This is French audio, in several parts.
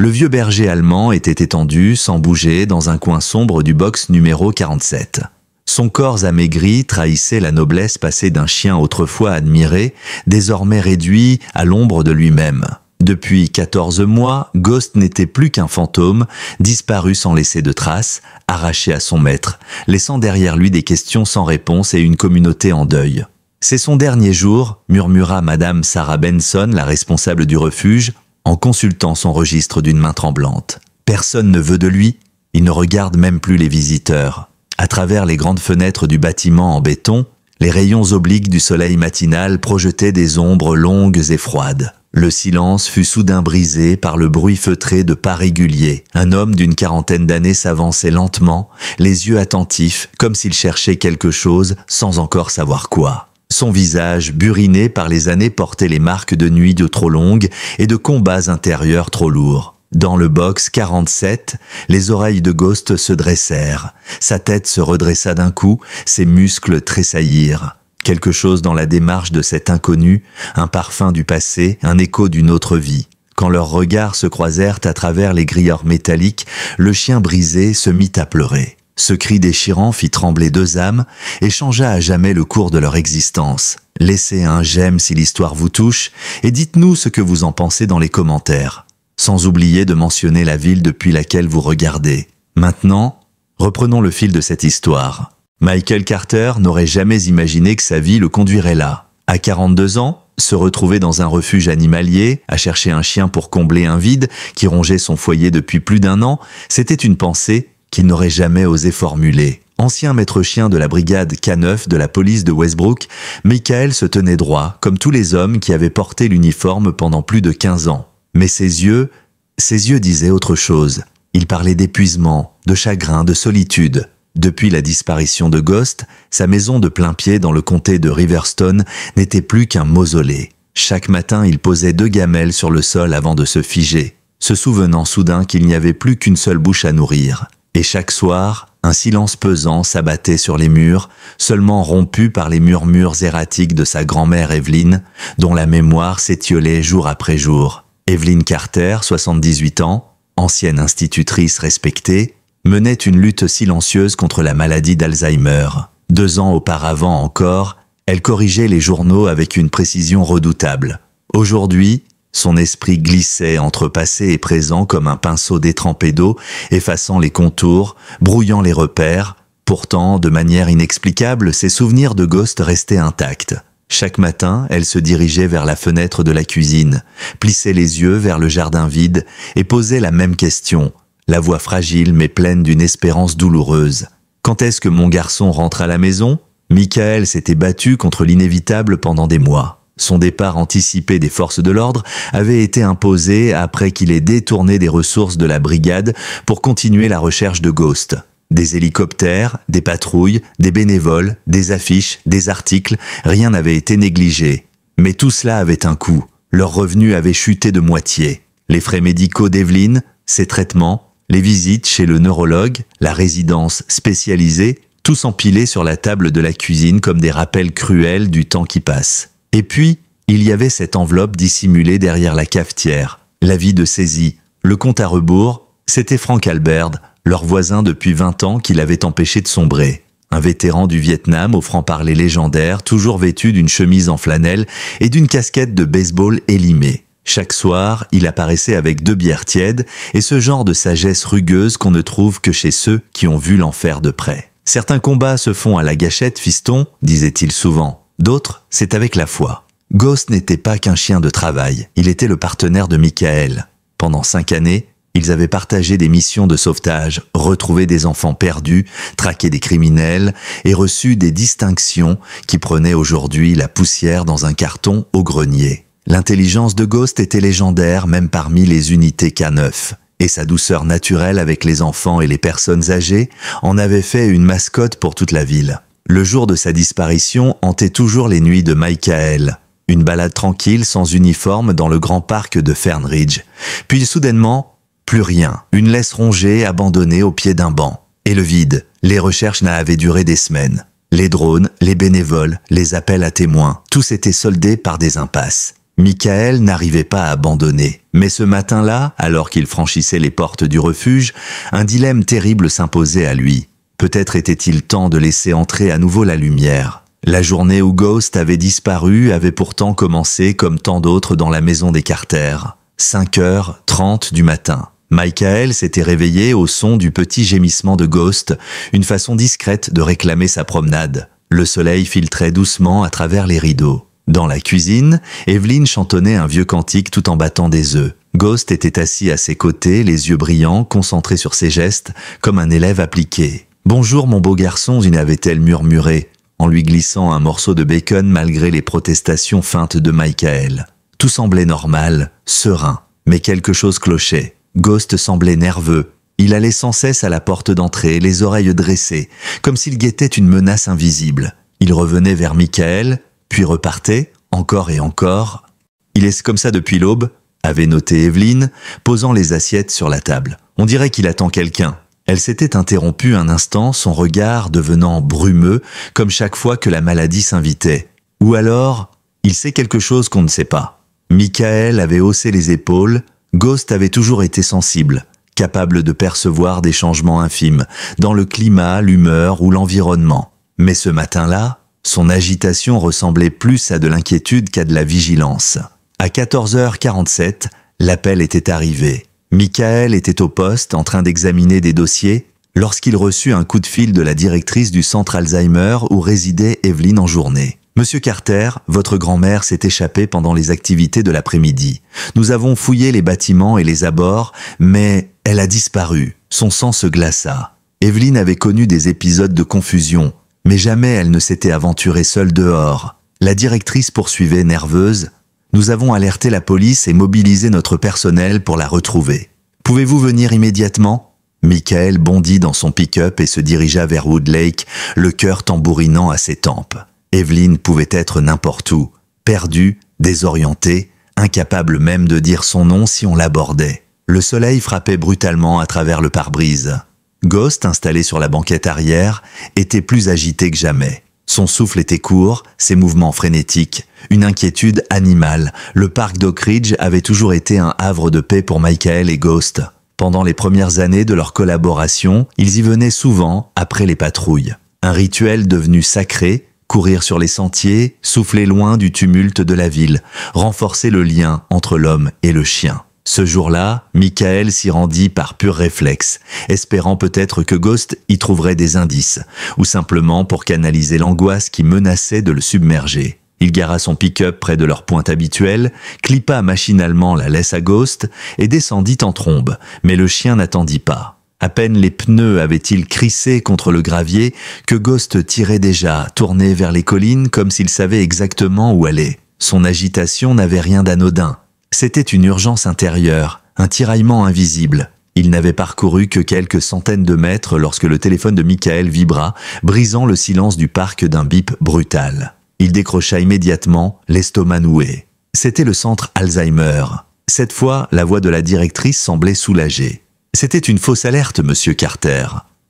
Le vieux berger allemand était étendu, sans bouger, dans un coin sombre du box numéro 47. Son corps amaigri trahissait la noblesse passée d'un chien autrefois admiré, désormais réduit à l'ombre de lui-même. Depuis 14 mois, Ghost n'était plus qu'un fantôme, disparu sans laisser de traces, arraché à son maître, laissant derrière lui des questions sans réponse et une communauté en deuil. « C'est son dernier jour », murmura Madame Sarah Benson, la responsable du refuge, en consultant son registre d'une main tremblante. « Personne ne veut de lui, il ne regarde même plus les visiteurs. » À travers les grandes fenêtres du bâtiment en béton, les rayons obliques du soleil matinal projetaient des ombres longues et froides. Le silence fut soudain brisé par le bruit feutré de pas réguliers. Un homme d'une quarantaine d'années s'avançait lentement, les yeux attentifs, comme s'il cherchait quelque chose sans encore savoir quoi. Son visage, buriné par les années, portait les marques de nuits trop longues et de combats intérieurs trop lourds. Dans le box 47, les oreilles de Ghost se dressèrent. Sa tête se redressa d'un coup, ses muscles tressaillirent. Quelque chose dans la démarche de cet inconnu, un parfum du passé, un écho d'une autre vie. Quand leurs regards se croisèrent à travers les grilleurs métalliques, le chien brisé se mit à pleurer. Ce cri déchirant fit trembler deux âmes et changea à jamais le cours de leur existence. Laissez un j'aime si l'histoire vous touche et dites-nous ce que vous en pensez dans les commentaires. Sans oublier de mentionner la ville depuis laquelle vous regardez. Maintenant, reprenons le fil de cette histoire. Michael Carter n'aurait jamais imaginé que sa vie le conduirait là. À 42 ans, se retrouver dans un refuge animalier, à chercher un chien pour combler un vide qui rongeait son foyer depuis plus d'un an, c'était une pensée qu'il n'aurait jamais osé formuler. Ancien maître chien de la brigade K9 de la police de Westbrook, Michael se tenait droit, comme tous les hommes qui avaient porté l'uniforme pendant plus de 15 ans. Mais ses yeux disaient autre chose. Il parlait d'épuisement, de chagrin, de solitude. Depuis la disparition de Ghost, sa maison de plain-pied dans le comté de Riverstone n'était plus qu'un mausolée. Chaque matin, il posait 2 gamelles sur le sol avant de se figer, se souvenant soudain qu'il n'y avait plus qu'une seule bouche à nourrir. Et chaque soir, un silence pesant s'abattait sur les murs, seulement rompu par les murmures erratiques de sa grand-mère Evelyn, dont la mémoire s'étiolait jour après jour. Evelyn Carter, 78 ans, ancienne institutrice respectée, menait une lutte silencieuse contre la maladie d'Alzheimer. 2 ans auparavant encore, elle corrigeait les journaux avec une précision redoutable. Aujourd'hui, son esprit glissait entre passé et présent comme un pinceau détrempé d'eau, effaçant les contours, brouillant les repères. Pourtant, de manière inexplicable, ses souvenirs de Ghost restaient intacts. Chaque matin, elle se dirigeait vers la fenêtre de la cuisine, plissait les yeux vers le jardin vide et posait la même question, la voix fragile mais pleine d'une espérance douloureuse. Quand est-ce que mon garçon rentre à la maison ? Michael s'était battu contre l'inévitable pendant des mois. Son départ anticipé des forces de l'ordre avait été imposé après qu'il ait détourné des ressources de la brigade pour continuer la recherche de Ghost. Des hélicoptères, des patrouilles, des bénévoles, des affiches, des articles, rien n'avait été négligé. Mais tout cela avait un coût. Leurs revenus avaient chuté de moitié. Les frais médicaux d'Evelyn, ses traitements, les visites chez le neurologue, la résidence spécialisée, tout s'empilait sur la table de la cuisine comme des rappels cruels du temps qui passe. Et puis, il y avait cette enveloppe dissimulée derrière la cafetière. L'avis de saisie, le compte à rebours, c'était Frank Albert, leur voisin depuis 20 ans qui l'avait empêché de sombrer. Un vétéran du Vietnam au franc-parler légendaire, toujours vêtu d'une chemise en flanelle et d'une casquette de baseball élimée. Chaque soir, il apparaissait avec 2 bières tièdes et ce genre de sagesse rugueuse qu'on ne trouve que chez ceux qui ont vu l'enfer de près. Certains combats se font à la gâchette, fiston, disait-il souvent. D'autres, c'est avec la foi. Ghost n'était pas qu'un chien de travail, il était le partenaire de Michael. Pendant 5 années, ils avaient partagé des missions de sauvetage, retrouvé des enfants perdus, traqué des criminels et reçu des distinctions qui prenaient aujourd'hui la poussière dans un carton au grenier. L'intelligence de Ghost était légendaire même parmi les unités K9. Et sa douceur naturelle avec les enfants et les personnes âgées en avait fait une mascotte pour toute la ville. Le jour de sa disparition hantait toujours les nuits de Michael. Une balade tranquille sans uniforme dans le grand parc de Fernridge. Puis soudainement, plus rien. Une laisse rongée, abandonnée au pied d'un banc. Et le vide. Les recherches n'avaient duré des semaines. Les drones, les bénévoles, les appels à témoins, tout s'était soldé par des impasses. Michael n'arrivait pas à abandonner. Mais ce matin-là, alors qu'il franchissait les portes du refuge, un dilemme terrible s'imposait à lui. Peut-être était-il temps de laisser entrer à nouveau la lumière. La journée où Ghost avait disparu avait pourtant commencé comme tant d'autres dans la maison des Carter. 5h30 du matin. Michael s'était réveillé au son du petit gémissement de Ghost, une façon discrète de réclamer sa promenade. Le soleil filtrait doucement à travers les rideaux. Dans la cuisine, Evelyn chantonnait un vieux cantique tout en battant des œufs. Ghost était assis à ses côtés, les yeux brillants, concentré sur ses gestes, comme un élève appliqué. « Bonjour mon beau garçon » avait-elle murmuré, en lui glissant un morceau de bacon malgré les protestations feintes de Michael. Tout semblait normal, serein, mais quelque chose clochait. Ghost semblait nerveux. Il allait sans cesse à la porte d'entrée, les oreilles dressées, comme s'il guettait une menace invisible. Il revenait vers Michael, puis repartait, encore et encore. « Il est comme ça depuis l'aube », avait noté Evelyn, posant les assiettes sur la table. « On dirait qu'il attend quelqu'un. » Elle s'était interrompue un instant, son regard devenant brumeux, comme chaque fois que la maladie s'invitait. Ou alors, il sait quelque chose qu'on ne sait pas. Michael avait haussé les épaules. Ghost avait toujours été sensible, capable de percevoir des changements infimes, dans le climat, l'humeur ou l'environnement. Mais ce matin-là, son agitation ressemblait plus à de l'inquiétude qu'à de la vigilance. À 14h47, l'appel était arrivé. Michael était au poste en train d'examiner des dossiers lorsqu'il reçut un coup de fil de la directrice du centre Alzheimer où résidait Evelyn en journée. « Monsieur Carter, votre grand-mère s'est échappée pendant les activités de l'après-midi. Nous avons fouillé les bâtiments et les abords, mais elle a disparu. Son sang se glaça. Evelyn avait connu des épisodes de confusion, mais jamais elle ne s'était aventurée seule dehors. La directrice poursuivait nerveuse. Nous avons alerté la police et mobilisé notre personnel pour la retrouver. Pouvez-vous venir immédiatement ?» Michael bondit dans son pick-up et se dirigea vers Woodlake, le cœur tambourinant à ses tempes. Evelyn pouvait être n'importe où, perdue, désorientée, incapable même de dire son nom si on l'abordait. Le soleil frappait brutalement à travers le pare-brise. Ghost, installé sur la banquette arrière, était plus agité que jamais. Son souffle était court, ses mouvements frénétiques, une inquiétude animale. Le parc d'Oak Ridge avait toujours été un havre de paix pour Michael et Ghost. Pendant les premières années de leur collaboration, ils y venaient souvent après les patrouilles. Un rituel devenu sacré, courir sur les sentiers, souffler loin du tumulte de la ville, renforcer le lien entre l'homme et le chien. Ce jour-là, Michael s'y rendit par pur réflexe, espérant peut-être que Ghost y trouverait des indices, ou simplement pour canaliser l'angoisse qui menaçait de le submerger. Il gara son pick-up près de leur pointe habituelle, clippa machinalement la laisse à Ghost et descendit en trombe, mais le chien n'attendit pas. À peine les pneus avaient-ils crissé contre le gravier que Ghost tirait déjà, tourné vers les collines comme s'il savait exactement où aller. Son agitation n'avait rien d'anodin. C'était une urgence intérieure, un tiraillement invisible. Il n'avait parcouru que quelques centaines de mètres lorsque le téléphone de Michael vibra, brisant le silence du parc d'un bip brutal. Il décrocha immédiatement, l'estomac noué. C'était le centre Alzheimer. Cette fois, la voix de la directrice semblait soulagée. « C'était une fausse alerte, monsieur Carter.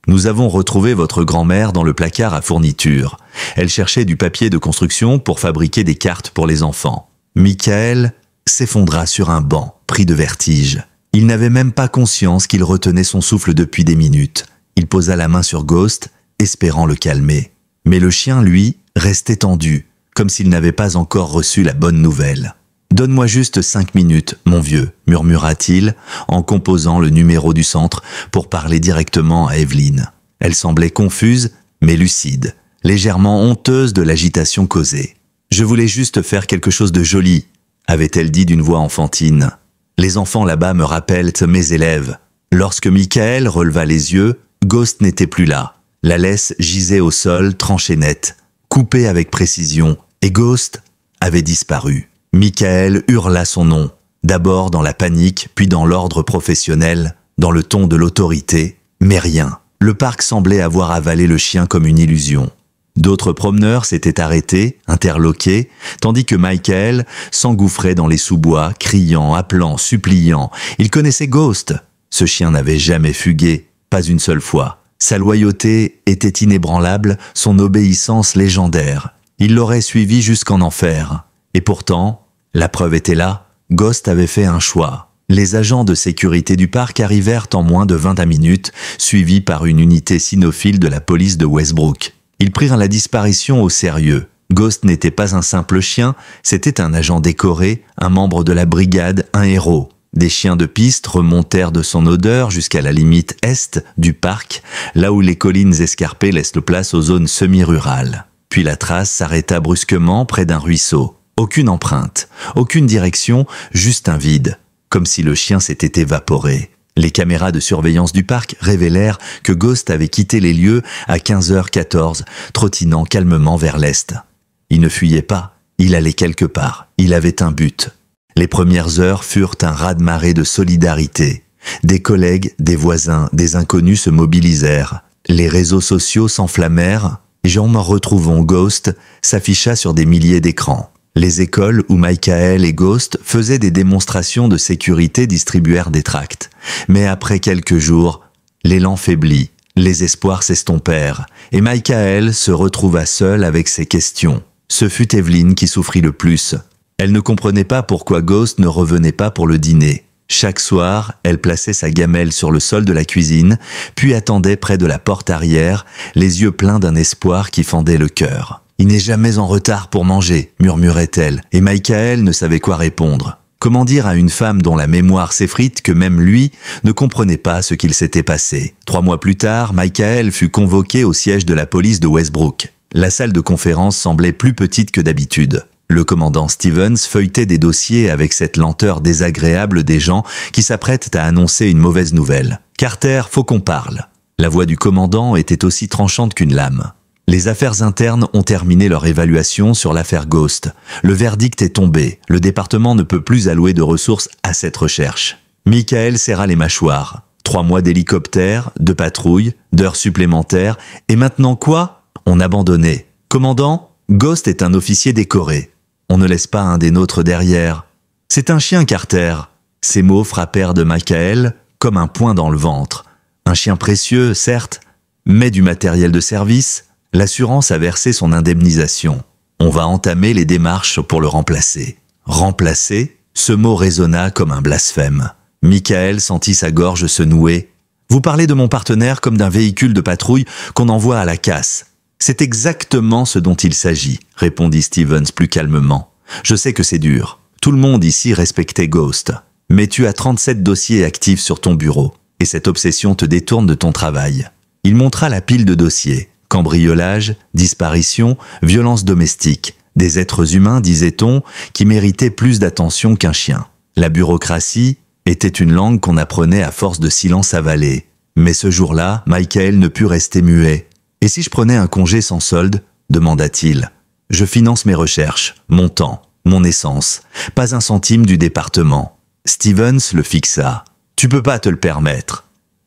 Nous avons retrouvé votre grand-mère dans le placard à fournitures. Elle cherchait du papier de construction pour fabriquer des cartes pour les enfants. » Michael s'effondra sur un banc, pris de vertige. Il n'avait même pas conscience qu'il retenait son souffle depuis des minutes. Il posa la main sur Ghost, espérant le calmer. Mais le chien, lui, restait tendu, comme s'il n'avait pas encore reçu la bonne nouvelle. « Donne-moi juste 5 minutes, mon vieux », murmura-t-il, en composant le numéro du centre pour parler directement à Evelyn. Elle semblait confuse, mais lucide, légèrement honteuse de l'agitation causée. « Je voulais juste faire quelque chose de joli », avait-elle dit d'une voix enfantine. « Les enfants là-bas me rappellent mes élèves. » Lorsque Michael releva les yeux, Ghost n'était plus là. La laisse gisait au sol, tranchée nette, coupée avec précision, et Ghost avait disparu. Michael hurla son nom, d'abord dans la panique, puis dans l'ordre professionnel, dans le ton de l'autorité, mais rien. Le parc semblait avoir avalé le chien comme une illusion. D'autres promeneurs s'étaient arrêtés, interloqués, tandis que Michael s'engouffrait dans les sous-bois, criant, appelant, suppliant. Il connaissait Ghost. Ce chien n'avait jamais fugué, pas une seule fois. Sa loyauté était inébranlable, son obéissance légendaire. Il l'aurait suivi jusqu'en enfer. Et pourtant, La preuve était là, Ghost avait fait un choix. Les agents de sécurité du parc arrivèrent en moins de 20 minutes, suivis par une unité cynophile de la police de Westbrook. Ils prirent la disparition au sérieux. Ghost n'était pas un simple chien, c'était un agent décoré, un membre de la brigade, un héros. Des chiens de piste remontèrent de son odeur jusqu'à la limite est du parc, là où les collines escarpées laissent place aux zones semi-rurales. Puis la trace s'arrêta brusquement près d'un ruisseau. Aucune empreinte, aucune direction, juste un vide, comme si le chien s'était évaporé. Les caméras de surveillance du parc révélèrent que Ghost avait quitté les lieux à 15h14, trottinant calmement vers l'est. Il ne fuyait pas, il allait quelque part, il avait un but. Les premières heures furent un raz-de-marée de solidarité. Des collègues, des voisins, des inconnus se mobilisèrent. Les réseaux sociaux s'enflammèrent. J'en retrouvons Ghost s'afficha sur des milliers d'écrans. Les écoles où Michael et Ghost faisaient des démonstrations de sécurité distribuèrent des tracts. Mais après quelques jours, l'élan faiblit, les espoirs s'estompèrent, et Michael se retrouva seul avec ses questions. Ce fut Evelyn qui souffrit le plus. Elle ne comprenait pas pourquoi Ghost ne revenait pas pour le dîner. Chaque soir, elle plaçait sa gamelle sur le sol de la cuisine, puis attendait près de la porte arrière, les yeux pleins d'un espoir qui fendait le cœur. « Il n'est jamais en retard pour manger », murmurait-elle, et Michael ne savait quoi répondre. Comment dire à une femme dont la mémoire s'effrite que même lui ne comprenait pas ce qu'il s'était passé? 3 mois plus tard, Michael fut convoqué au siège de la police de Westbrook. La salle de conférence semblait plus petite que d'habitude. Le commandant Stevens feuilletait des dossiers avec cette lenteur désagréable des gens qui s'apprêtent à annoncer une mauvaise nouvelle. « Carter, faut qu'on parle !» La voix du commandant était aussi tranchante qu'une lame. Les affaires internes ont terminé leur évaluation sur l'affaire Ghost. Le verdict est tombé. Le département ne peut plus allouer de ressources à cette recherche. Michael serra les mâchoires. 3 mois d'hélicoptère, de patrouille, d'heures supplémentaires. Et maintenant quoi? On abandonnait. Commandant, Ghost est un officier décoré. On ne laisse pas un des nôtres derrière. C'est un chien, Carter. Ces mots frappèrent de Michael comme un poing dans le ventre. Un chien précieux, certes, mais du matériel de service. L'assurance a versé son indemnisation. On va entamer les démarches pour le remplacer. Remplacer? Ce mot résonna comme un blasphème. Michael sentit sa gorge se nouer. Vous parlez de mon partenaire comme d'un véhicule de patrouille qu'on envoie à la casse. C'est exactement ce dont il s'agit, répondit Stevens plus calmement. Je sais que c'est dur. Tout le monde ici respectait Ghost. Mais tu as 37 dossiers actifs sur ton bureau. Et cette obsession te détourne de ton travail. Il montra la pile de dossiers. Cambriolage, disparition, violence domestique. Des êtres humains, disait-on, qui méritaient plus d'attention qu'un chien. La bureaucratie était une langue qu'on apprenait à force de silence avalé. Mais ce jour-là, Michael ne put rester muet. « Et si je prenais un congé sans solde ?» demanda-t-il. « Je finance mes recherches, mon temps, mon essence. Pas un centime du département. » Stevens le fixa. « Tu peux pas te le permettre.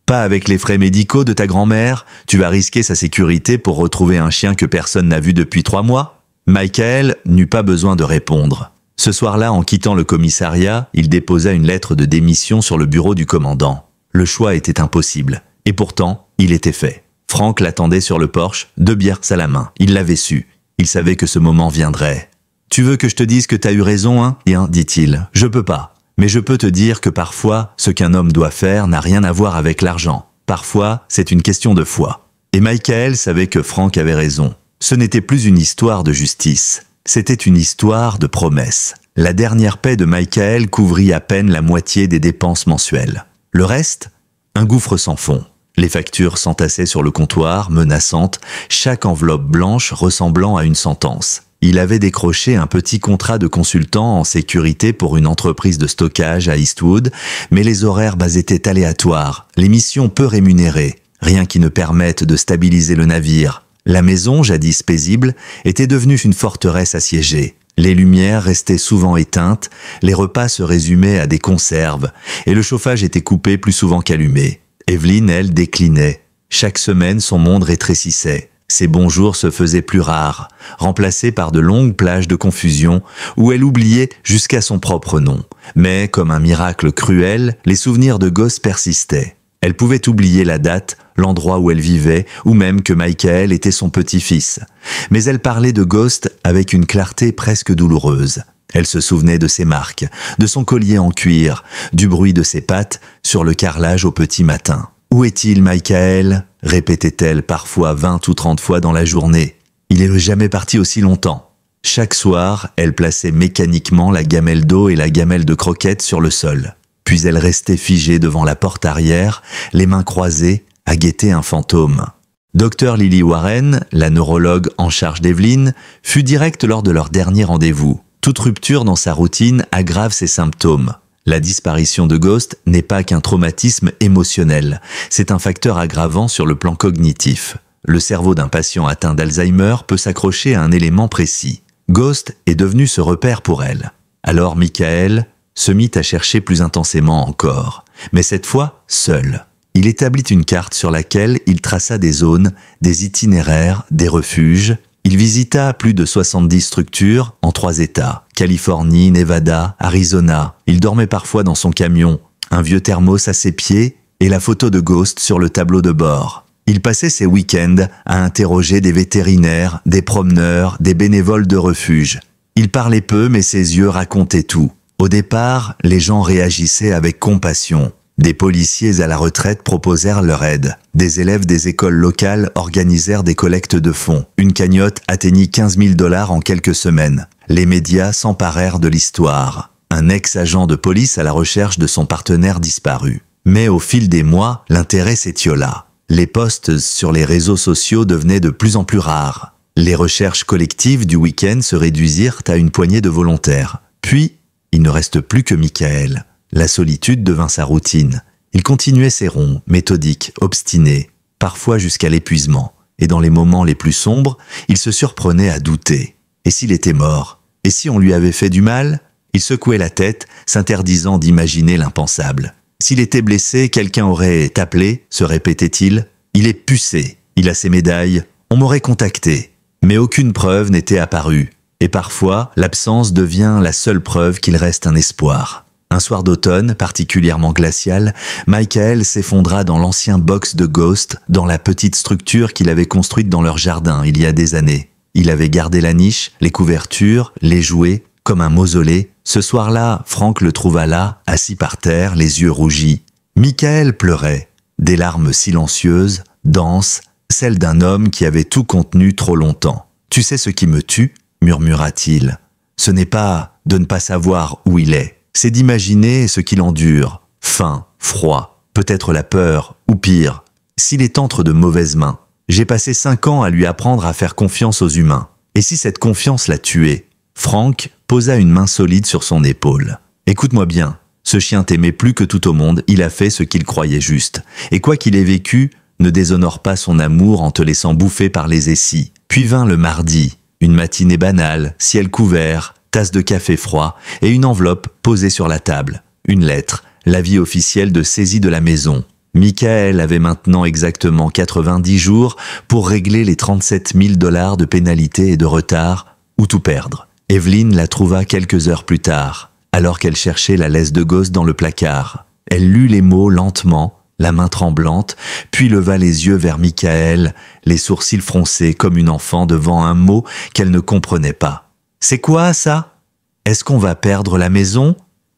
Pas avec les frais médicaux de ta grand-mère, tu vas risquer sa sécurité pour retrouver un chien que personne n'a vu depuis 3 mois ?» Michael n'eut pas besoin de répondre. Ce soir-là, en quittant le commissariat, il déposa une lettre de démission sur le bureau du commandant. Le choix était impossible. Et pourtant, il était fait. Frank l'attendait sur le porche, 2 bières à la main. Il l'avait su. Il savait que ce moment viendrait. « Tu veux que je te dise que t'as eu raison, hein ?» dit-il. « Je peux pas. Mais je peux te dire que parfois, ce qu'un homme doit faire n'a rien à voir avec l'argent. Parfois, c'est une question de foi. » Et Michael savait que Frank avait raison. Ce n'était plus une histoire de justice. C'était une histoire de promesse. La dernière paie de Michael couvrit à peine la moitié des dépenses mensuelles. Le reste? Un gouffre sans fond. Les factures s'entassaient sur le comptoir, menaçantes, chaque enveloppe blanche ressemblant à une sentence. Il avait décroché un petit contrat de consultant en sécurité pour une entreprise de stockage à Eastwood, mais les horaires bas étaient aléatoires, les missions peu rémunérées, rien qui ne permette de stabiliser le navire. La maison, jadis paisible, était devenue une forteresse assiégée. Les lumières restaient souvent éteintes, les repas se résumaient à des conserves, et le chauffage était coupé plus souvent qu'allumé. Evelyn, elle, déclinait. Chaque semaine, son monde rétrécissait. Ses bons jours se faisaient plus rares, remplacés par de longues plages de confusion où elle oubliait jusqu'à son propre nom. Mais, comme un miracle cruel, les souvenirs de Ghost persistaient. Elle pouvait oublier la date, l'endroit où elle vivait, ou même que Michael était son petit-fils. Mais elle parlait de Ghost avec une clarté presque douloureuse. Elle se souvenait de ses marques, de son collier en cuir, du bruit de ses pattes sur le carrelage au petit matin. « Où est-il, Michael ?» répétait-elle parfois 20 ou 30 fois dans la journée. Il est jamais parti aussi longtemps. Chaque soir, elle plaçait mécaniquement la gamelle d'eau et la gamelle de croquettes sur le sol. Puis elle restait figée devant la porte arrière, les mains croisées, à guetter un fantôme. Dr Lily Warren, la neurologue en charge d'Evelyn, fut directe lors de leur dernier rendez-vous. Toute rupture dans sa routine aggrave ses symptômes. La disparition de Ghost n'est pas qu'un traumatisme émotionnel, c'est un facteur aggravant sur le plan cognitif. Le cerveau d'un patient atteint d'Alzheimer peut s'accrocher à un élément précis. Ghost est devenu ce repère pour elle. Alors Michael se mit à chercher plus intensément encore, mais cette fois seul. Il établit une carte sur laquelle il traça des zones, des itinéraires, des refuges. Il visita plus de 70 structures en 3 États, Californie, Nevada, Arizona. Il dormait parfois dans son camion, un vieux thermos à ses pieds et la photo de Ghost sur le tableau de bord. Il passait ses week-ends à interroger des vétérinaires, des promeneurs, des bénévoles de refuge. Il parlait peu, mais ses yeux racontaient tout. Au départ, les gens réagissaient avec compassion. Des policiers à la retraite proposèrent leur aide. Des élèves des écoles locales organisèrent des collectes de fonds. Une cagnotte atteignit 15 000 $ en quelques semaines. Les médias s'emparèrent de l'histoire. Un ex-agent de police à la recherche de son partenaire disparu. Mais au fil des mois, l'intérêt s'étiola. Les posts sur les réseaux sociaux devenaient de plus en plus rares. Les recherches collectives du week-end se réduisirent à une poignée de volontaires. Puis, il ne reste plus que Michael. La solitude devint sa routine. Il continuait ses ronds, méthodiques, obstinés, parfois jusqu'à l'épuisement. Et dans les moments les plus sombres, il se surprenait à douter. Et s'il était mort? Et si on lui avait fait du mal? Il secouait la tête, s'interdisant d'imaginer l'impensable. S'il était blessé, quelqu'un aurait appelé, se répétait-il. Il est pucé, il a ses médailles, on m'aurait contacté. Mais aucune preuve n'était apparue. Et parfois, l'absence devient la seule preuve qu'il reste un espoir. Un soir d'automne, particulièrement glacial, Michael s'effondra dans l'ancien box de Ghost, dans la petite structure qu'il avait construite dans leur jardin il y a des années. Il avait gardé la niche, les couvertures, les jouets, comme un mausolée. Ce soir-là, Frank le trouva là, assis par terre, les yeux rougis. Michael pleurait, des larmes silencieuses, denses, celles d'un homme qui avait tout contenu trop longtemps. « Tu sais ce qui me tue ?» murmura-t-il. « Ce n'est pas de ne pas savoir où il est. C'est d'imaginer ce qu'il endure, faim, froid, peut-être la peur, ou pire, s'il est entre de mauvaises mains. J'ai passé 5 ans à lui apprendre à faire confiance aux humains. Et si cette confiance l'a tué? » Frank posa une main solide sur son épaule. « Écoute-moi bien, ce chien t'aimait plus que tout au monde, il a fait ce qu'il croyait juste. Et quoi qu'il ait vécu, ne déshonore pas son amour en te laissant bouffer par les essies. » Puis vint le mardi, une matinée banale, ciel couvert, tasse de café froid et une enveloppe posée sur la table. Une lettre, l'avis officiel de saisie de la maison. Michael avait maintenant exactement 90 jours pour régler les 37 000 $ de pénalité et de retard, ou tout perdre. Evelyn la trouva quelques heures plus tard, alors qu'elle cherchait la laisse de Ghost dans le placard. Elle lut les mots lentement, la main tremblante, puis leva les yeux vers Michael, les sourcils froncés comme une enfant devant un mot qu'elle ne comprenait pas. « C'est quoi, ça? Est-ce qu'on va perdre la maison ?»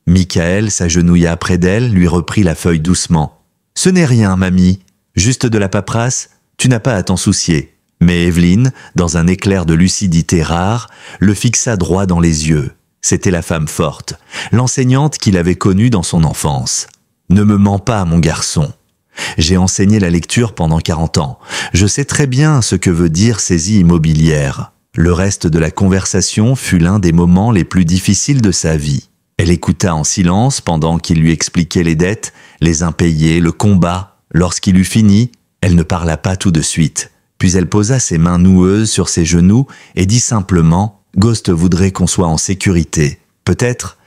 Michael s'agenouilla près d'elle, lui reprit la feuille doucement. « Ce n'est rien, mamie. Juste de la paperasse. Tu n'as pas à t'en soucier. » Mais Evelyn, dans un éclair de lucidité rare, le fixa droit dans les yeux. C'était la femme forte, l'enseignante qu'il avait connue dans son enfance. « Ne me mens pas, mon garçon. J'ai enseigné la lecture pendant 40 ans. Je sais très bien ce que veut dire saisie immobilière. » Le reste de la conversation fut l'un des moments les plus difficiles de sa vie. Elle écouta en silence pendant qu'il lui expliquait les dettes, les impayés, le combat. Lorsqu'il eut fini, elle ne parla pas tout de suite. Puis elle posa ses mains noueuses sur ses genoux et dit simplement « Ghost voudrait qu'on soit en sécurité. Peut-être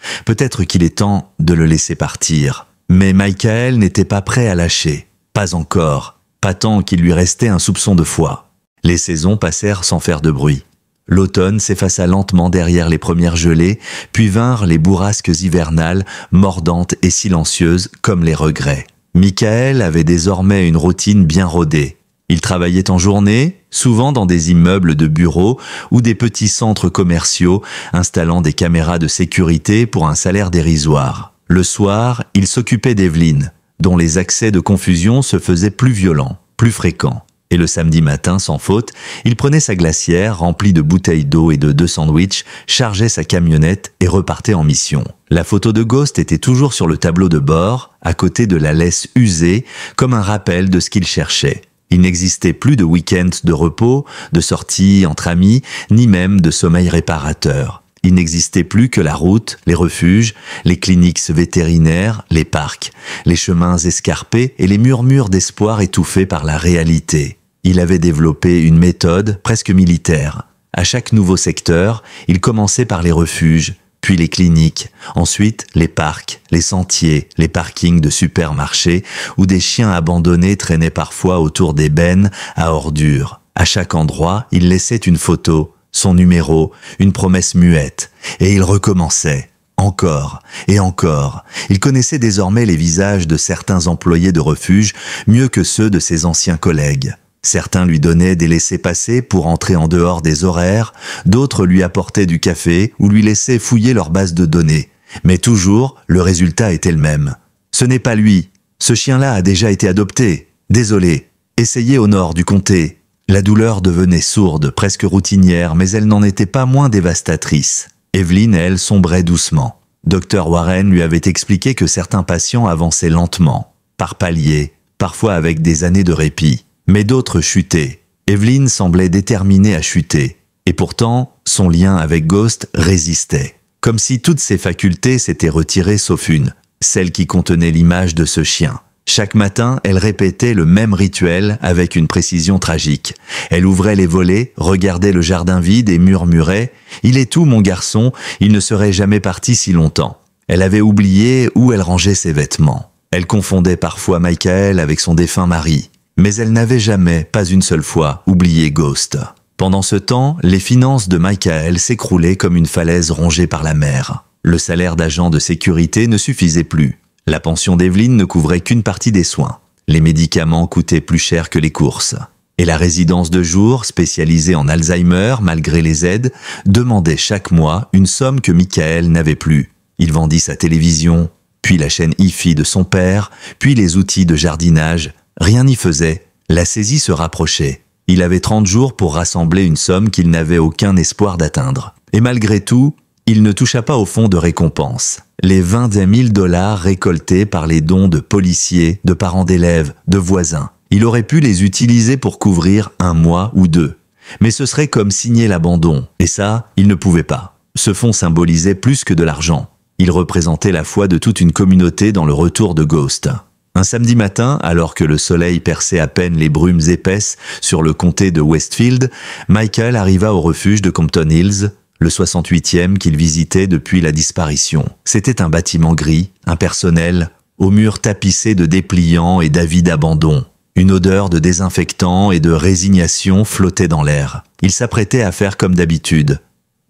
qu'il est temps de le laisser partir. » Mais Michael n'était pas prêt à lâcher. Pas encore. Pas tant qu'il lui restait un soupçon de foi. Les saisons passèrent sans faire de bruit. L'automne s'effaça lentement derrière les premières gelées, puis vinrent les bourrasques hivernales, mordantes et silencieuses comme les regrets. Michael avait désormais une routine bien rodée. Il travaillait en journée, souvent dans des immeubles de bureaux ou des petits centres commerciaux, installant des caméras de sécurité pour un salaire dérisoire. Le soir, il s'occupait d'Evelyn, dont les accès de confusion se faisaient plus violents, plus fréquents. Et le samedi matin, sans faute, il prenait sa glacière remplie de bouteilles d'eau et de 2 sandwichs, chargeait sa camionnette et repartait en mission. La photo de Ghost était toujours sur le tableau de bord, à côté de la laisse usée, comme un rappel de ce qu'il cherchait. Il n'existait plus de week-end de repos, de sorties entre amis, ni même de sommeil réparateur. Il n'existait plus que la route, les refuges, les cliniques vétérinaires, les parcs, les chemins escarpés et les murmures d'espoir étouffés par la réalité. Il avait développé une méthode presque militaire. À chaque nouveau secteur, il commençait par les refuges, puis les cliniques, ensuite les parcs, les sentiers, les parkings de supermarchés où des chiens abandonnés traînaient parfois autour des bennes à ordures. À chaque endroit, il laissait une photo, son numéro, une promesse muette, et il recommençait, encore et encore. Il connaissait désormais les visages de certains employés de refuge mieux que ceux de ses anciens collègues. Certains lui donnaient des laissez-passer pour entrer en dehors des horaires, d'autres lui apportaient du café ou lui laissaient fouiller leur base de données. Mais toujours, le résultat était le même. Ce n'est pas lui. Ce chien-là a déjà été adopté. Désolé. Essayez au nord du comté. La douleur devenait sourde, presque routinière, mais elle n'en était pas moins dévastatrice. Evelyn, elle, sombrait doucement. Dr Warren lui avait expliqué que certains patients avançaient lentement, par paliers, parfois avec des années de répit. Mais d'autres chutaient. Evelyn semblait déterminée à chuter. Et pourtant, son lien avec Ghost résistait. Comme si toutes ses facultés s'étaient retirées sauf une, celle qui contenait l'image de ce chien. Chaque matin, elle répétait le même rituel avec une précision tragique. Elle ouvrait les volets, regardait le jardin vide et murmurait « Il est où mon garçon ? Il ne serait jamais parti si longtemps. » Elle avait oublié où elle rangeait ses vêtements. Elle confondait parfois Michael avec son défunt mari. Mais elle n'avait jamais, pas une seule fois, oublié Ghost. Pendant ce temps, les finances de Michael s'écroulaient comme une falaise rongée par la mer. Le salaire d'agent de sécurité ne suffisait plus. La pension d'Evelyn ne couvrait qu'une partie des soins. Les médicaments coûtaient plus cher que les courses. Et la résidence de jour, spécialisée en Alzheimer malgré les aides, demandait chaque mois une somme que Michael n'avait plus. Il vendit sa télévision, puis la chaîne hi-fi de son père, puis les outils de jardinage. Rien n'y faisait. La saisie se rapprochait. Il avait 30 jours pour rassembler une somme qu'il n'avait aucun espoir d'atteindre. Et malgré tout, il ne toucha pas au fonds de récompense. Les 21 000 $ récoltés par les dons de policiers, de parents d'élèves, de voisins. Il aurait pu les utiliser pour couvrir 1 mois ou 2. Mais ce serait comme signer l'abandon. Et ça, il ne pouvait pas. Ce fonds symbolisait plus que de l'argent. Il représentait la foi de toute une communauté dans le retour de Ghost. Un samedi matin, alors que le soleil perçait à peine les brumes épaisses sur le comté de Westfield, Michael arriva au refuge de Compton Hills, le 68e qu'il visitait depuis la disparition. C'était un bâtiment gris, impersonnel, aux murs tapissés de dépliants et d'avis d'abandon. Une odeur de désinfectant et de résignation flottait dans l'air. Il s'apprêtait à faire comme d'habitude.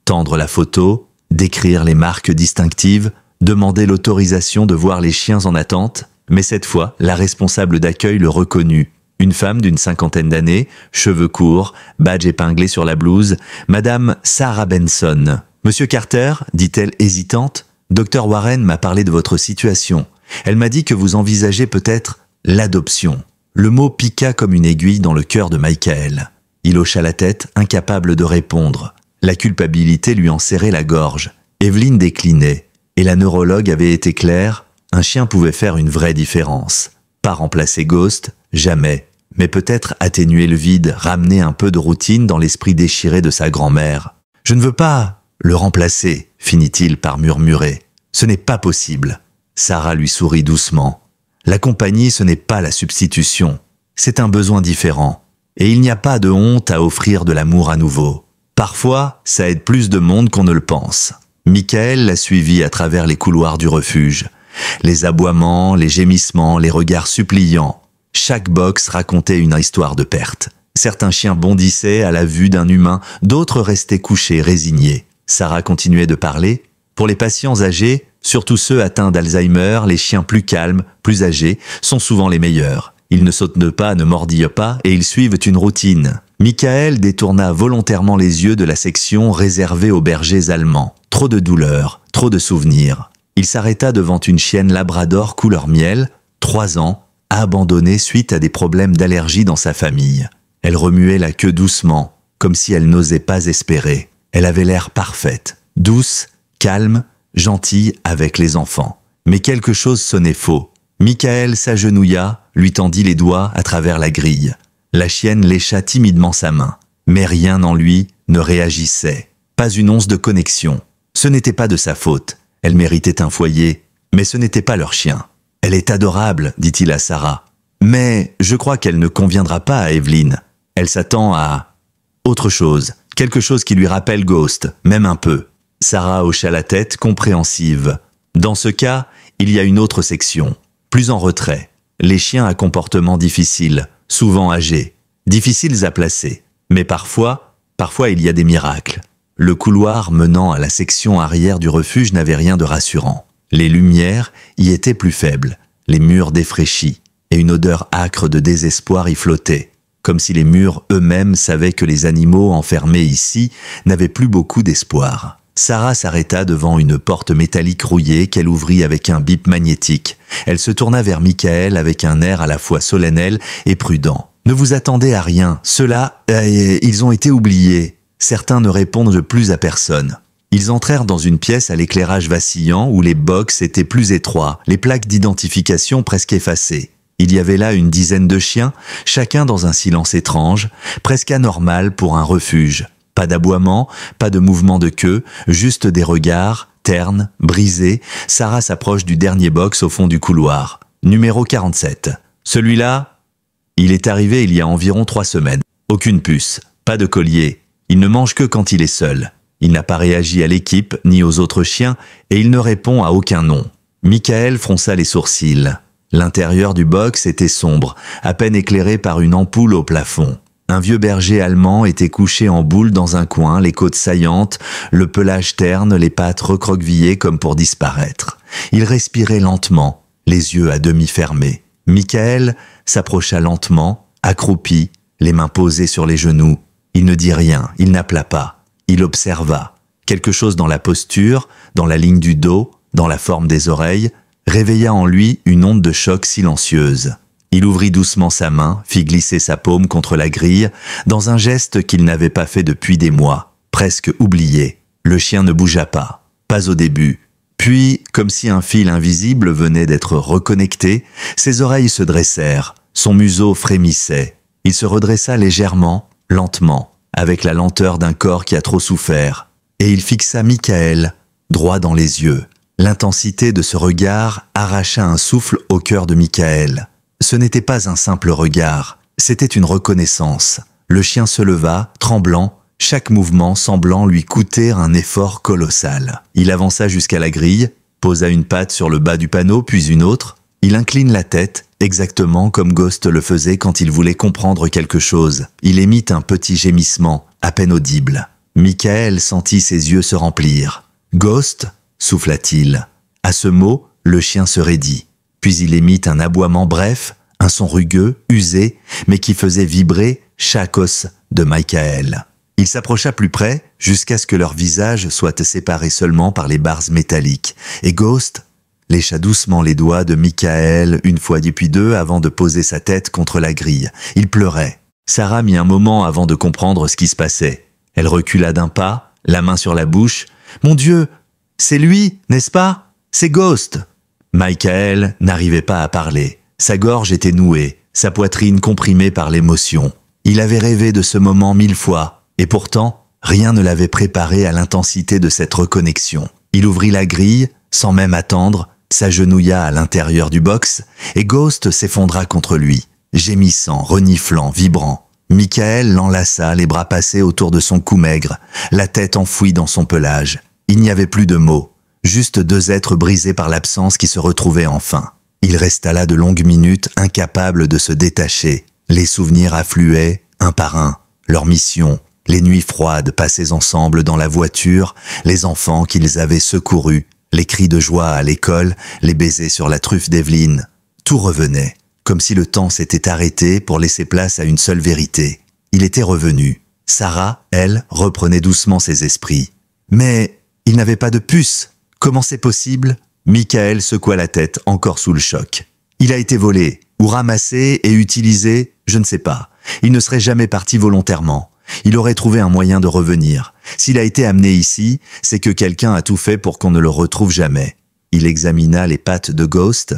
Tendre la photo, décrire les marques distinctives, demander l'autorisation de voir les chiens en attente. Mais cette fois, la responsable d'accueil le reconnut. Une femme d'une 50aine d'années, cheveux courts, badge épinglé sur la blouse, Madame Sarah Benson. « Monsieur Carter, dit-elle hésitante, Dr Warren m'a parlé de votre situation. Elle m'a dit que vous envisagez peut-être l'adoption. » Le mot piqua comme une aiguille dans le cœur de Michael. Il hocha la tête, incapable de répondre. La culpabilité lui en serrait la gorge. Evelyn déclinait, et la neurologue avait été claire, un chien pouvait faire une vraie différence. Pas remplacer Ghost, jamais, mais peut-être atténuer le vide, ramener un peu de routine dans l'esprit déchiré de sa grand-mère. « Je ne veux pas le remplacer, » finit-il par murmurer. « Ce n'est pas possible. » Sarah lui sourit doucement. « La compagnie, ce n'est pas la substitution. C'est un besoin différent. Et il n'y a pas de honte à offrir de l'amour à nouveau. Parfois, ça aide plus de monde qu'on ne le pense. » Michael la suivit à travers les couloirs du refuge. Les aboiements, les gémissements, les regards suppliants. Chaque box racontait une histoire de perte. Certains chiens bondissaient à la vue d'un humain, d'autres restaient couchés, résignés. Sarah continuait de parler. Pour les patients âgés, surtout ceux atteints d'Alzheimer, les chiens plus calmes, plus âgés, sont souvent les meilleurs. Ils ne sautent pas, ne mordillent pas et ils suivent une routine. Michael détourna volontairement les yeux de la section réservée aux bergers allemands. Trop de douleur, trop de souvenirs. Il s'arrêta devant une chienne labrador couleur miel, 3 ans, abandonnée suite à des problèmes d'allergie dans sa famille. Elle remuait la queue doucement, comme si elle n'osait pas espérer. Elle avait l'air parfaite, douce, calme, gentille avec les enfants. Mais quelque chose sonnait faux. Michael s'agenouilla, lui tendit les doigts à travers la grille. La chienne lécha timidement sa main. Mais rien en lui ne réagissait. Pas une once de connexion. Ce n'était pas de sa faute. Elle méritait un foyer, mais ce n'était pas leur chien. « Elle est adorable, dit-il à Sarah. Mais je crois qu'elle ne conviendra pas à Evelyn. Elle s'attend à... autre chose. Quelque chose qui lui rappelle Ghost, même un peu. » Sarah hocha la tête, compréhensive. Dans ce cas, il y a une autre section, plus en retrait. Les chiens à comportement difficile, souvent âgés, difficiles à placer. Mais parfois il y a des miracles. Le couloir menant à la section arrière du refuge n'avait rien de rassurant. Les lumières y étaient plus faibles, les murs défraîchis, et une odeur âcre de désespoir y flottait, comme si les murs eux-mêmes savaient que les animaux enfermés ici n'avaient plus beaucoup d'espoir. Sarah s'arrêta devant une porte métallique rouillée qu'elle ouvrit avec un bip magnétique. Elle se tourna vers Michael avec un air à la fois solennel et prudent. « Ne vous attendez à rien, ceux-là, ils ont été oubliés. Certains ne répondent plus à personne. » Ils entrèrent dans une pièce à l'éclairage vacillant où les box étaient plus étroits, les plaques d'identification presque effacées. Il y avait là une dizaine de chiens, chacun dans un silence étrange, presque anormal pour un refuge. Pas d'aboiement, pas de mouvement de queue, juste des regards, ternes, brisés. Sarah s'approche du dernier box au fond du couloir. Numéro 47. Celui-là, il est arrivé il y a environ 3 semaines. Aucune puce, pas de collier. Il ne mange que quand il est seul. Il n'a pas réagi à l'équipe ni aux autres chiens et il ne répond à aucun nom. Michael fronça les sourcils. L'intérieur du box était sombre, à peine éclairé par une ampoule au plafond. Un vieux berger allemand était couché en boule dans un coin, les côtes saillantes, le pelage terne, les pattes recroquevillées comme pour disparaître. Il respirait lentement, les yeux à demi fermés. Michael s'approcha lentement, accroupi, les mains posées sur les genoux. Il ne dit rien, il n'appela pas. Il observa. Quelque chose dans la posture, dans la ligne du dos, dans la forme des oreilles, réveilla en lui une onde de choc silencieuse. Il ouvrit doucement sa main, fit glisser sa paume contre la grille, dans un geste qu'il n'avait pas fait depuis des mois, presque oublié. Le chien ne bougea pas, pas au début. Puis, comme si un fil invisible venait d'être reconnecté, ses oreilles se dressèrent, son museau frémissait. Il se redressa légèrement, lentement, avec la lenteur d'un corps qui a trop souffert, et il fixa Michael, droit dans les yeux. L'intensité de ce regard arracha un souffle au cœur de Michael. Ce n'était pas un simple regard, c'était une reconnaissance. Le chien se leva, tremblant, chaque mouvement semblant lui coûter un effort colossal. Il avança jusqu'à la grille, posa une patte sur le bas du panneau, puis une autre. Il incline la tête, exactement comme Ghost le faisait quand il voulait comprendre quelque chose. Il émit un petit gémissement, à peine audible. Michael sentit ses yeux se remplir. « Ghost » souffla-t-il. À ce mot, le chien se raidit. Puis il émit un aboiement bref, un son rugueux, usé, mais qui faisait vibrer chaque os de Michael. Il s'approcha plus près, jusqu'à ce que leurs visages soient séparés seulement par les barres métalliques. Et Ghost lécha doucement les doigts de Michael une fois puis deux avant de poser sa tête contre la grille. Il pleurait. Sarah mit un moment avant de comprendre ce qui se passait. Elle recula d'un pas, la main sur la bouche. « Mon Dieu, c'est lui, n'est-ce pas? C'est Ghost !» Michael n'arrivait pas à parler. Sa gorge était nouée, sa poitrine comprimée par l'émotion. Il avait rêvé de ce moment 1000 fois, et pourtant, rien ne l'avait préparé à l'intensité de cette reconnexion. Il ouvrit la grille, sans même attendre, s'agenouilla à l'intérieur du box, et Ghost s'effondra contre lui, gémissant, reniflant, vibrant. Michael l'enlaça, les bras passés autour de son cou maigre, la tête enfouie dans son pelage. Il n'y avait plus de mots, juste 2 êtres brisés par l'absence qui se retrouvaient enfin. Il resta là de longues minutes, incapable de se détacher. Les souvenirs affluaient, un par un, leur mission, les nuits froides passées ensemble dans la voiture, les enfants qu'ils avaient secourus, les cris de joie à l'école, les baisers sur la truffe d'Evelyn. Tout revenait, comme si le temps s'était arrêté pour laisser place à une seule vérité. Il était revenu. Sarah, elle, reprenait doucement ses esprits. Mais il n'avait pas de puce. Comment c'est possible? Michael secoua la tête, encore sous le choc. Il a été volé, ou ramassé et utilisé, je ne sais pas. Il ne serait jamais parti volontairement. Il aurait trouvé un moyen de revenir. S'il a été amené ici, c'est que quelqu'un a tout fait pour qu'on ne le retrouve jamais. Il examina les pattes de Ghost.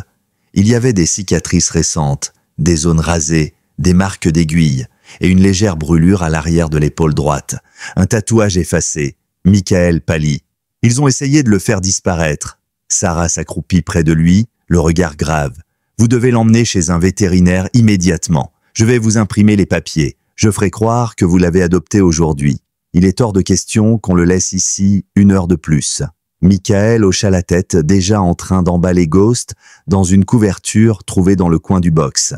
Il y avait des cicatrices récentes, des zones rasées, des marques d'aiguilles et une légère brûlure à l'arrière de l'épaule droite. Un tatouage effacé. Michael pâlit. Ils ont essayé de le faire disparaître. Sarah s'accroupit près de lui, le regard grave. Vous devez l'emmener chez un vétérinaire immédiatement. Je vais vous imprimer les papiers. Je ferai croire que vous l'avez adopté aujourd'hui. Il est hors de question qu'on le laisse ici 1 heure de plus. Michael hocha la tête, déjà en train d'emballer Ghost dans une couverture trouvée dans le coin du box.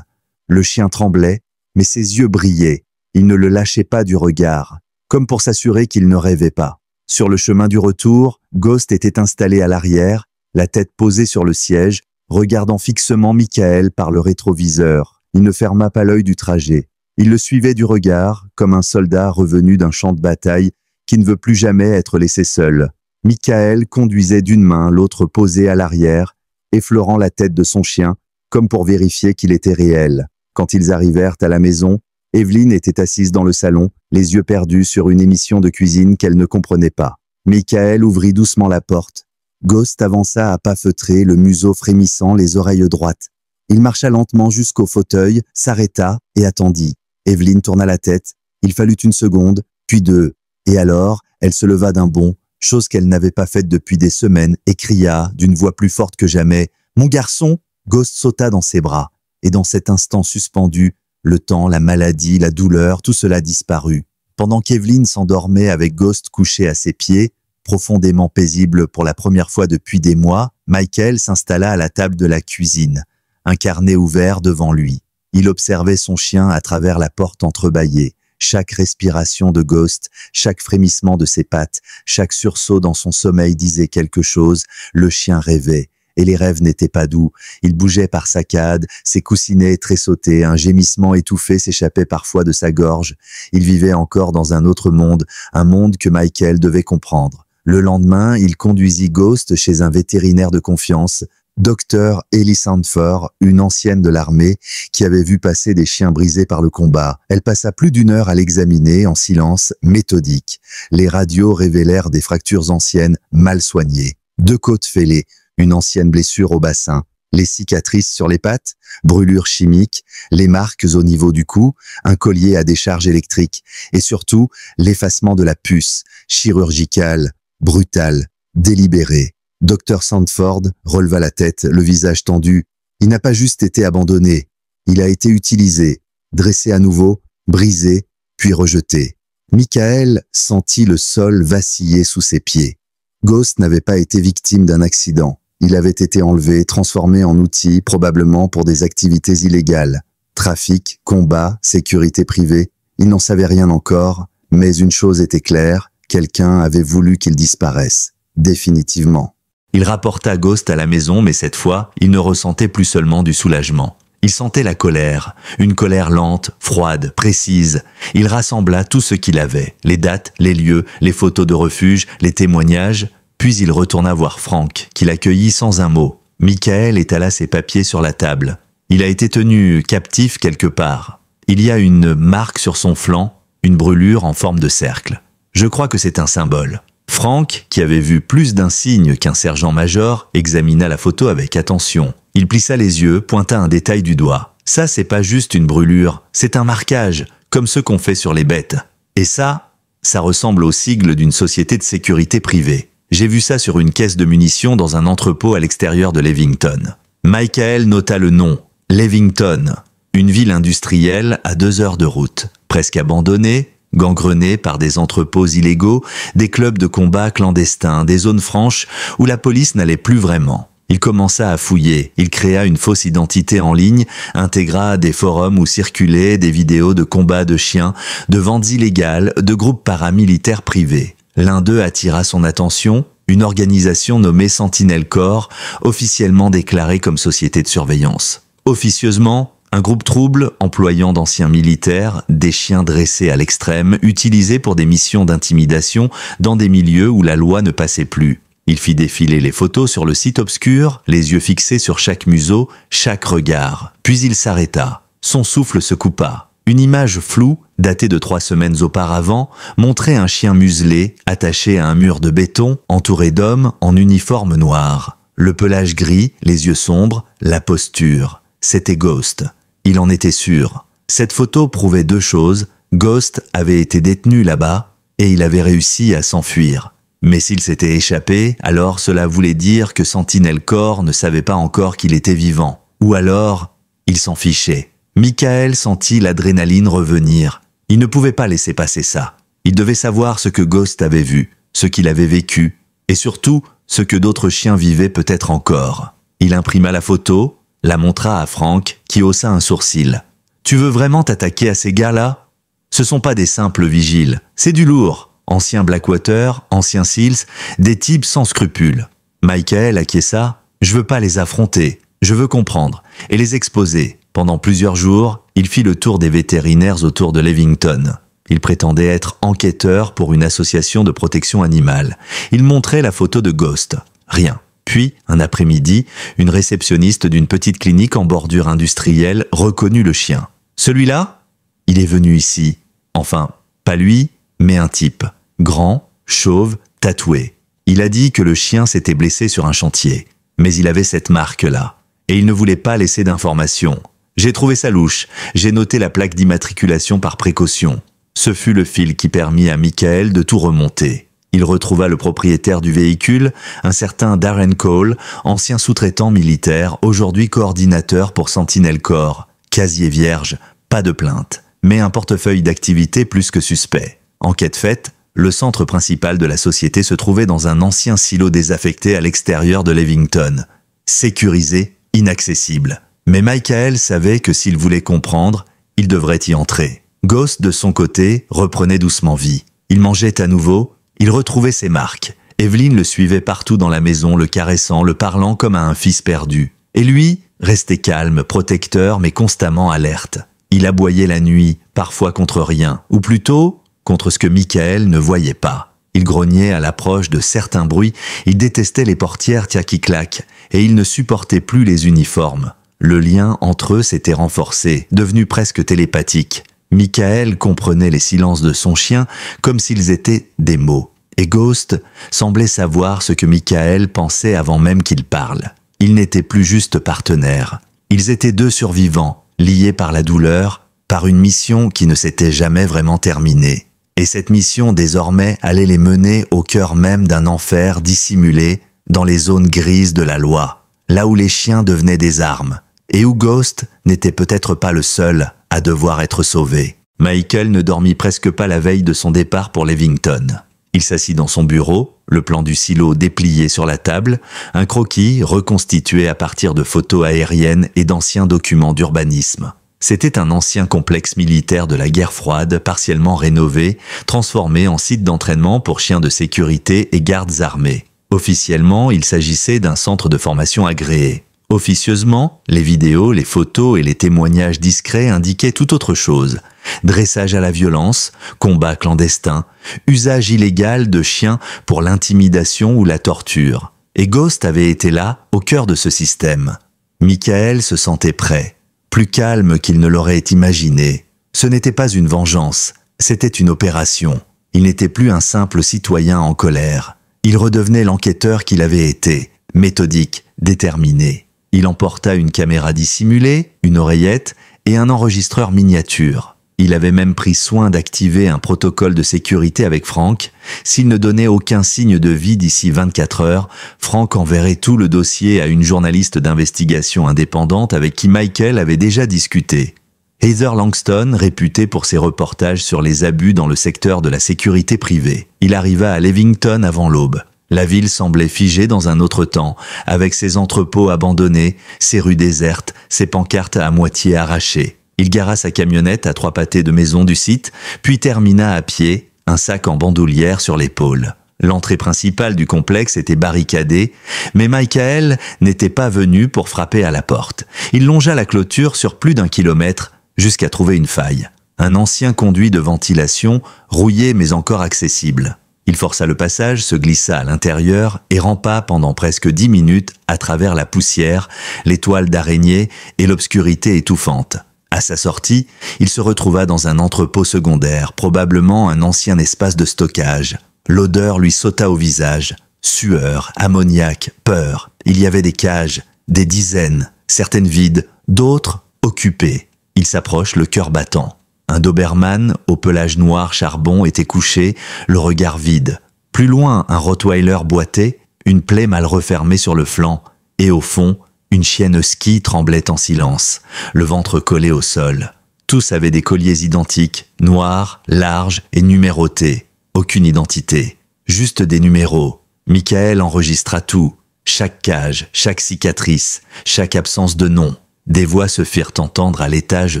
Le chien tremblait, mais ses yeux brillaient. Il ne le lâchait pas du regard, comme pour s'assurer qu'il ne rêvait pas. Sur le chemin du retour, Ghost était installé à l'arrière, la tête posée sur le siège, regardant fixement Michael par le rétroviseur. Il ne ferma pas l'œil du trajet. Il le suivait du regard, comme un soldat revenu d'un champ de bataille qui ne veut plus jamais être laissé seul. Michael conduisait d'une main, l'autre posée à l'arrière, effleurant la tête de son chien, comme pour vérifier qu'il était réel. Quand ils arrivèrent à la maison, Evelyn était assise dans le salon, les yeux perdus sur une émission de cuisine qu'elle ne comprenait pas. Michael ouvrit doucement la porte. Ghost avança à pas feutrés, le museau frémissant, les oreilles droites. Il marcha lentement jusqu'au fauteuil, s'arrêta et attendit. Evelyn tourna la tête. Il fallut 1 seconde, puis 2. Et alors, elle se leva d'un bond, chose qu'elle n'avait pas faite depuis des semaines, et cria, d'une voix plus forte que jamais, « Mon garçon !» Ghost sauta dans ses bras. Et dans cet instant suspendu, le temps, la maladie, la douleur, tout cela disparut. Pendant qu'Evelyn s'endormait avec Ghost couché à ses pieds, profondément paisible pour la première fois depuis des mois, Michael s'installa à la table de la cuisine, un carnet ouvert devant lui. Il observait son chien à travers la porte entrebâillée. Chaque respiration de Ghost, chaque frémissement de ses pattes, chaque sursaut dans son sommeil disait quelque chose. Le chien rêvait. Et les rêves n'étaient pas doux. Il bougeait par saccades, ses coussinets tressautaient, un gémissement étouffé s'échappait parfois de sa gorge. Il vivait encore dans un autre monde, un monde que Michael devait comprendre. Le lendemain, il conduisit Ghost chez un vétérinaire de confiance, Dr. Ellie Sandford, une ancienne de l'armée, qui avait vu passer des chiens brisés par le combat. Elle passa plus d'1 heure à l'examiner en silence méthodique. Les radios révélèrent des fractures anciennes mal soignées. 2 côtes fêlées, une ancienne blessure au bassin, les cicatrices sur les pattes, brûlures chimiques, les marques au niveau du cou, un collier à décharge électrique et surtout l'effacement de la puce, chirurgicale, brutale, délibérée. Dr. Sandford releva la tête, le visage tendu. Il n'a pas juste été abandonné, il a été utilisé, dressé à nouveau, brisé, puis rejeté. Michael sentit le sol vaciller sous ses pieds. Ghost n'avait pas été victime d'un accident. Il avait été enlevé, transformé en outil, probablement pour des activités illégales. Trafic, combat, sécurité privée, il n'en savait rien encore, mais une chose était claire, quelqu'un avait voulu qu'il disparaisse. Définitivement. Il rapporta Ghost à la maison, mais cette fois, il ne ressentait plus seulement du soulagement. Il sentait la colère, une colère lente, froide, précise. Il rassembla tout ce qu'il avait, les dates, les lieux, les photos de refuge, les témoignages, puis il retourna voir Frank, qui l'accueillit sans un mot. Michael étala ses papiers sur la table. Il a été tenu captif quelque part. Il y a une marque sur son flanc, une brûlure en forme de cercle. Je crois que c'est un symbole. Frank, qui avait vu plus d'un signe qu'un sergent-major, examina la photo avec attention. Il plissa les yeux, pointa un détail du doigt. Ça, c'est pas juste une brûlure, c'est un marquage, comme ceux qu'on fait sur les bêtes. Et ça ressemble au sigle d'une société de sécurité privée. J'ai vu ça sur une caisse de munitions dans un entrepôt à l'extérieur de Levington. Michael nota le nom, Levington, une ville industrielle à 2 heures de route, presque abandonnée, gangrenée par des entrepôts illégaux, des clubs de combat clandestins, des zones franches où la police n'allait plus vraiment. Il commença à fouiller, il créa une fausse identité en ligne, intégra des forums où circulaient des vidéos de combats de chiens, de ventes illégales, de groupes paramilitaires privés. L'un d'eux attira son attention, une organisation nommée Sentinel Corps, officiellement déclarée comme société de surveillance. Officieusement, Un groupe trouble employant d'anciens militaires, des chiens dressés à l'extrême, utilisés pour des missions d'intimidation dans des milieux où la loi ne passait plus. Il fit défiler les photos sur le site obscur, les yeux fixés sur chaque museau, chaque regard. Puis il s'arrêta. Son souffle se coupa. Une image floue, datée de 3 semaines auparavant, montrait un chien muselé, attaché à un mur de béton, entouré d'hommes en uniforme noir. Le pelage gris, les yeux sombres, la posture. C'était Ghost. Il en était sûr. Cette photo prouvait 2 choses. Ghost avait été détenu là-bas, et il avait réussi à s'enfuir. Mais s'il s'était échappé, alors cela voulait dire que Sentinel Corps ne savait pas encore qu'il était vivant. Ou alors, il s'en fichait. Michael sentit l'adrénaline revenir. Il ne pouvait pas laisser passer ça. Il devait savoir ce que Ghost avait vu, ce qu'il avait vécu, et surtout, ce que d'autres chiens vivaient peut-être encore. Il imprima la photo, la montra à Frank, qui haussa un sourcil. « Tu veux vraiment t'attaquer à ces gars-là ? Ce sont pas des simples vigiles, c'est du lourd. Anciens Blackwater, anciens Seals, des types sans scrupules. » Michael acquiesça. « Je veux pas les affronter, je veux comprendre, et les exposer. » Pendant plusieurs jours, il fit le tour des vétérinaires autour de Levington. Il prétendait être enquêteur pour une association de protection animale. Il montrait la photo de Ghost. Rien. Puis, un après-midi, une réceptionniste d'une petite clinique en bordure industrielle reconnut le chien. « Celui-là ? Il est venu ici. Enfin, pas lui, mais un type. Grand, chauve, tatoué. Il a dit que le chien s'était blessé sur un chantier. Mais il avait cette marque-là. Et il ne voulait pas laisser d'informations. J'ai trouvé ça louche. J'ai noté la plaque d'immatriculation par précaution. » Ce fut le fil qui permit à Michael de tout remonter. Il retrouva le propriétaire du véhicule, un certain Darren Cole, ancien sous-traitant militaire, aujourd'hui coordinateur pour Sentinel Corps. Casier vierge, pas de plainte, mais un portefeuille d'activité plus que suspect. Enquête faite, le centre principal de la société se trouvait dans un ancien silo désaffecté à l'extérieur de Levington. Sécurisé, inaccessible. Mais Michael savait que s'il voulait comprendre, il devrait y entrer. Ghost, de son côté, reprenait doucement vie. Il mangeait à nouveau, il retrouvait ses marques. Evelyn le suivait partout dans la maison, le caressant, le parlant comme à un fils perdu. Et lui, restait calme, protecteur, mais constamment alerte. Il aboyait la nuit, parfois contre rien, ou plutôt contre ce que Michael ne voyait pas. Il grognait à l'approche de certains bruits, il détestait les portières qui claquent, et il ne supportait plus les uniformes. Le lien entre eux s'était renforcé, devenu presque télépathique. Michael comprenait les silences de son chien comme s'ils étaient des mots. Et Ghost semblait savoir ce que Michael pensait avant même qu'il parle. Ils n'étaient plus juste partenaires. Ils étaient 2 survivants, liés par la douleur, par une mission qui ne s'était jamais vraiment terminée. Et cette mission désormais allait les mener au cœur même d'un enfer dissimulé dans les zones grises de la loi, là où les chiens devenaient des armes, et où Ghost n'était peut-être pas le seul à devoir être sauvé. Michael ne dormit presque pas la veille de son départ pour Levington. Il s'assit dans son bureau, le plan du silo déplié sur la table, un croquis reconstitué à partir de photos aériennes et d'anciens documents d'urbanisme. C'était un ancien complexe militaire de la guerre froide, partiellement rénové, transformé en site d'entraînement pour chiens de sécurité et gardes armés. Officiellement, il s'agissait d'un centre de formation agréé. Officieusement, les vidéos, les photos et les témoignages discrets indiquaient tout autre chose. Dressage à la violence, combat clandestin, usage illégal de chiens pour l'intimidation ou la torture. Et Ghost avait été là, au cœur de ce système. Michael se sentait prêt, plus calme qu'il ne l'aurait imaginé. Ce n'était pas une vengeance, c'était une opération. Il n'était plus un simple citoyen en colère. Il redevenait l'enquêteur qu'il avait été, méthodique, déterminé. Il emporta une caméra dissimulée, une oreillette et un enregistreur miniature. Il avait même pris soin d'activer un protocole de sécurité avec Frank. S'il ne donnait aucun signe de vie d'ici 24 heures, Frank enverrait tout le dossier à une journaliste d'investigation indépendante avec qui Michael avait déjà discuté. Heather Langston, réputée pour ses reportages sur les abus dans le secteur de la sécurité privée. Il arriva à Levington avant l'aube. La ville semblait figée dans un autre temps, avec ses entrepôts abandonnés, ses rues désertes, ses pancartes à moitié arrachées. Il gara sa camionnette à 3 pâtés de maison du site, puis termina à pied, un sac en bandoulière sur l'épaule. L'entrée principale du complexe était barricadée, mais Michael n'était pas venu pour frapper à la porte. Il longea la clôture sur plus d'1 kilomètre jusqu'à trouver une faille. Un ancien conduit de ventilation, rouillé mais encore accessible. Il força le passage, se glissa à l'intérieur et rampa pendant presque 10 minutes à travers la poussière, les toiles d'araignée et l'obscurité étouffante. À sa sortie, il se retrouva dans un entrepôt secondaire, probablement un ancien espace de stockage. L'odeur lui sauta au visage. Sueur, ammoniac, peur. Il y avait des cages, des dizaines, certaines vides, d'autres occupées. Il s'approche, le cœur battant. Un Doberman au pelage noir charbon était couché, le regard vide. Plus loin, un Rottweiler boitait, une plaie mal refermée sur le flanc. Et au fond, une chienne husky tremblait en silence, le ventre collé au sol. Tous avaient des colliers identiques, noirs, larges et numérotés. Aucune identité, juste des numéros. Michael enregistra tout, chaque cage, chaque cicatrice, chaque absence de nom. Des voix se firent entendre à l'étage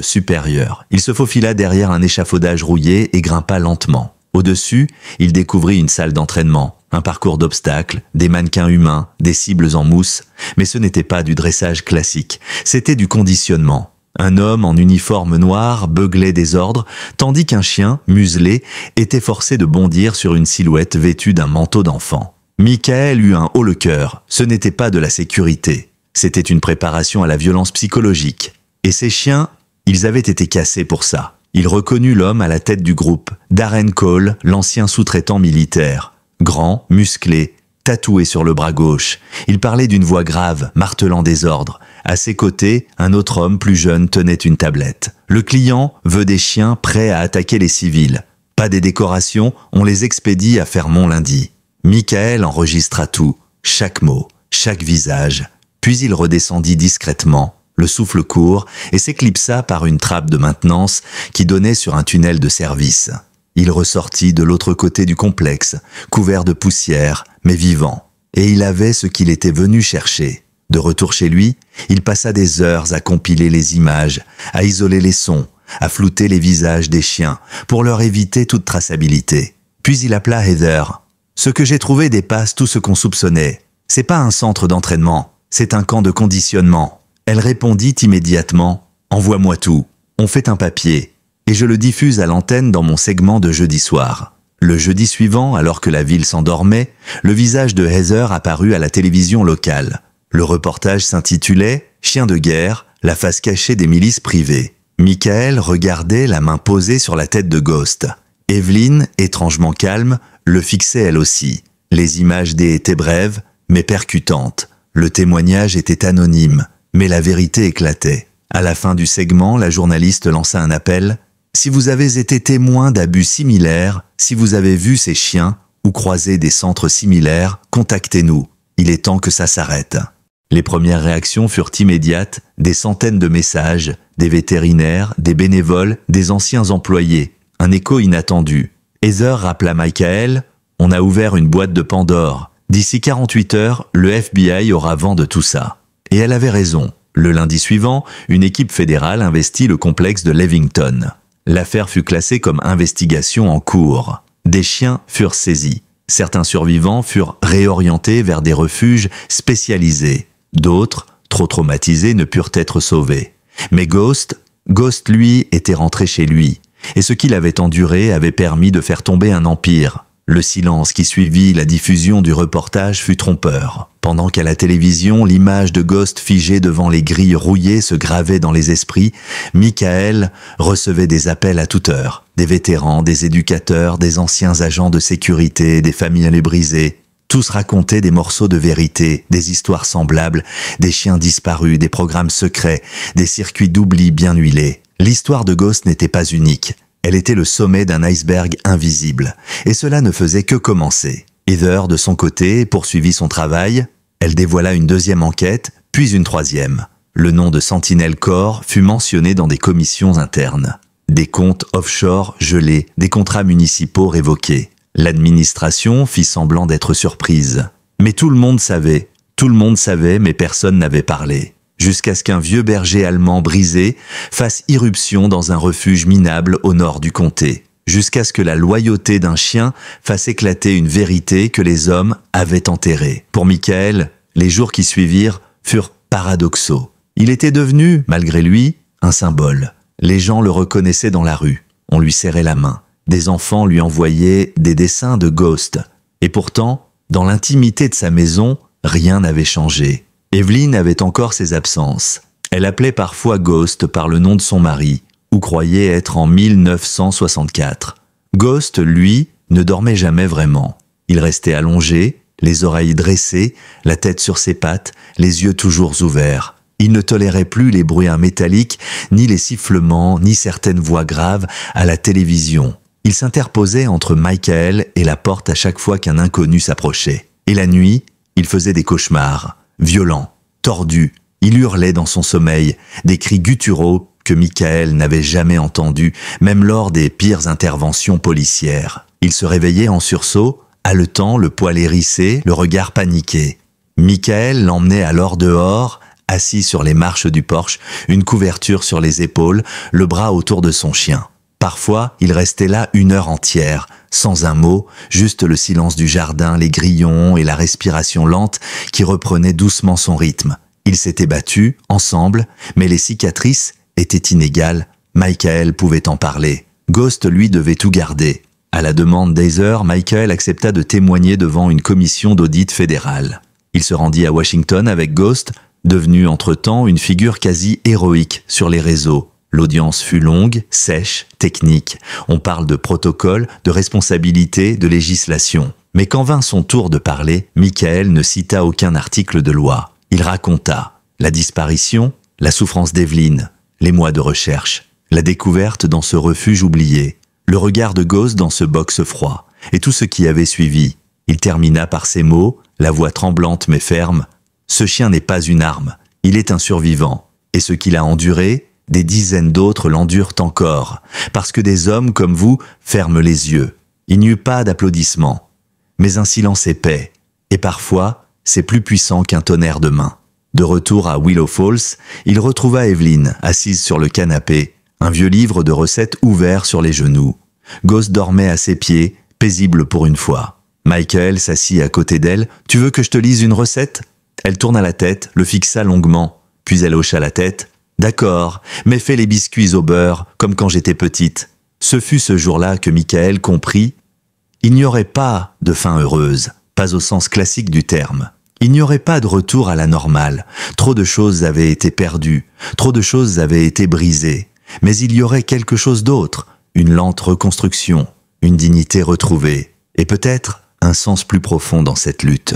supérieur. Il se faufila derrière un échafaudage rouillé et grimpa lentement. Au-dessus, il découvrit une salle d'entraînement, un parcours d'obstacles, des mannequins humains, des cibles en mousse. Mais ce n'était pas du dressage classique, c'était du conditionnement. Un homme en uniforme noir beuglait des ordres, tandis qu'un chien, muselé, était forcé de bondir sur une silhouette vêtue d'un manteau d'enfant. Michael eut un haut-le-cœur. Ce n'était pas de la sécurité. C'était une préparation à la violence psychologique. Et ces chiens, ils avaient été cassés pour ça. Il reconnut l'homme à la tête du groupe, Darren Cole, l'ancien sous-traitant militaire. Grand, musclé, tatoué sur le bras gauche. Il parlait d'une voix grave, martelant des ordres. À ses côtés, un autre homme plus jeune tenait une tablette. Le client veut des chiens prêts à attaquer les civils. Pas des décorations, on les expédie à Fermont lundi. Michael enregistra tout, chaque mot, chaque visage. Puis il redescendit discrètement, le souffle court, et s'éclipsa par une trappe de maintenance qui donnait sur un tunnel de service. Il ressortit de l'autre côté du complexe, couvert de poussière, mais vivant. Et il avait ce qu'il était venu chercher. De retour chez lui, il passa des heures à compiler les images, à isoler les sons, à flouter les visages des chiens, pour leur éviter toute traçabilité. Puis il appela Heather. « Ce que j'ai trouvé dépasse tout ce qu'on soupçonnait. C'est pas un centre d'entraînement, c'est un camp de conditionnement. » Elle répondit immédiatement « Envoie-moi tout. On fait un papier. Et je le diffuse à l'antenne dans mon segment de jeudi soir. » Le jeudi suivant, alors que la ville s'endormait, le visage de Heather apparut à la télévision locale. Le reportage s'intitulait « Chien de guerre, la face cachée des milices privées ». Michael regardait la main posée sur la tête de Ghost. Evelyn, étrangement calme, le fixait elle aussi. Les images étaient brèves, mais percutantes. Le témoignage était anonyme, mais la vérité éclatait. À la fin du segment, la journaliste lança un appel. « Si vous avez été témoin d'abus similaires, si vous avez vu ces chiens ou croisé des centres similaires, contactez-nous. Il est temps que ça s'arrête. » Les premières réactions furent immédiates, des centaines de messages, des vétérinaires, des bénévoles, des anciens employés. Un écho inattendu. Heather rappela Michael, « On a ouvert une boîte de Pandore. D'ici 48 heures, le FBI aura vent de tout ça. » Et elle avait raison. Le lundi suivant, une équipe fédérale investit le complexe de Levington. L'affaire fut classée comme investigation en cours. Des chiens furent saisis. Certains survivants furent réorientés vers des refuges spécialisés. D'autres, trop traumatisés, ne purent être sauvés. Mais Ghost, lui, était rentré chez lui. Et ce qu'il avait enduré avait permis de faire tomber un empire. Le silence qui suivit la diffusion du reportage fut trompeur. Pendant qu'à la télévision, l'image de Ghost figé devant les grilles rouillées se gravait dans les esprits, Michael recevait des appels à toute heure. Des vétérans, des éducateurs, des anciens agents de sécurité, des familles brisées. Tous racontaient des morceaux de vérité, des histoires semblables, des chiens disparus, des programmes secrets, des circuits d'oubli bien huilés. L'histoire de Ghost n'était pas unique. Elle était le sommet d'un iceberg invisible. Et cela ne faisait que commencer. Heather, de son côté, poursuivit son travail. Elle dévoila une deuxième enquête, puis une troisième. Le nom de Sentinel Corps fut mentionné dans des commissions internes. Des comptes offshore gelés, des contrats municipaux révoqués. L'administration fit semblant d'être surprise. Mais tout le monde savait, mais personne n'avait parlé. Jusqu'à ce qu'un vieux berger allemand brisé fasse irruption dans un refuge minable au nord du comté. jusqu'à ce que la loyauté d'un chien fasse éclater une vérité que les hommes avaient enterrée. Pour Michael, les jours qui suivirent furent paradoxaux. Il était devenu, malgré lui, un symbole. Les gens le reconnaissaient dans la rue. On lui serrait la main. Des enfants lui envoyaient des dessins de Ghost. Et pourtant, dans l'intimité de sa maison, rien n'avait changé. Evelyn avait encore ses absences. Elle appelait parfois Ghost par le nom de son mari, ou croyait être en 1964. Ghost, lui, ne dormait jamais vraiment. Il restait allongé, les oreilles dressées, la tête sur ses pattes, les yeux toujours ouverts. Il ne tolérait plus les bruits métalliques, ni les sifflements, ni certaines voix graves à la télévision. Il s'interposait entre Michael et la porte à chaque fois qu'un inconnu s'approchait. Et la nuit, il faisait des cauchemars, violents, tordus. Il hurlait dans son sommeil, des cris gutturaux que Michael n'avait jamais entendus, même lors des pires interventions policières. Il se réveillait en sursaut, haletant, le poil hérissé, le regard paniqué. Michael l'emmenait alors dehors, assis sur les marches du porche, une couverture sur les épaules, le bras autour de son chien. Parfois, il restait là 1 heure entière, sans un mot, juste le silence du jardin, les grillons et la respiration lente qui reprenait doucement son rythme. Ils s'étaient battus, ensemble, mais les cicatrices étaient inégales. Michael pouvait en parler. Ghost, lui, devait tout garder. À la demande d'Heather, Michael accepta de témoigner devant une commission d'audit fédérale. Il se rendit à Washington avec Ghost, devenu entre-temps une figure quasi héroïque sur les réseaux. L'audience fut longue, sèche, technique. On parle de protocole, de responsabilité, de législation. Mais quand vint son tour de parler, Michael ne cita aucun article de loi. Il raconta la disparition, la souffrance d'Evelyn, les mois de recherche, la découverte dans ce refuge oublié, le regard de Ghost dans ce box froid, et tout ce qui avait suivi. Il termina par ces mots, la voix tremblante mais ferme. « Ce chien n'est pas une arme, il est un survivant. Et ce qu'il a enduré, des dizaines d'autres l'endurent encore, parce que des hommes comme vous ferment les yeux. Il n'y eut pas d'applaudissements, mais un silence épais, et parfois, c'est plus puissant qu'un tonnerre de main. » De retour à Willow Falls, il retrouva Evelyn, assise sur le canapé, un vieux livre de recettes ouvert sur les genoux. Ghost dormait à ses pieds, paisible pour une fois. Michael s'assit à côté d'elle. « Tu veux que je te lise une recette ?» Elle tourna la tête, le fixa longuement, puis elle hocha la tête. « D'accord, mais fais les biscuits au beurre, comme quand j'étais petite. » Ce fut ce jour-là que Michael comprit. Il n'y aurait pas de fin heureuse, pas au sens classique du terme. Il n'y aurait pas de retour à la normale. Trop de choses avaient été perdues, trop de choses avaient été brisées. Mais il y aurait quelque chose d'autre, une lente reconstruction, une dignité retrouvée, et peut-être un sens plus profond dans cette lutte.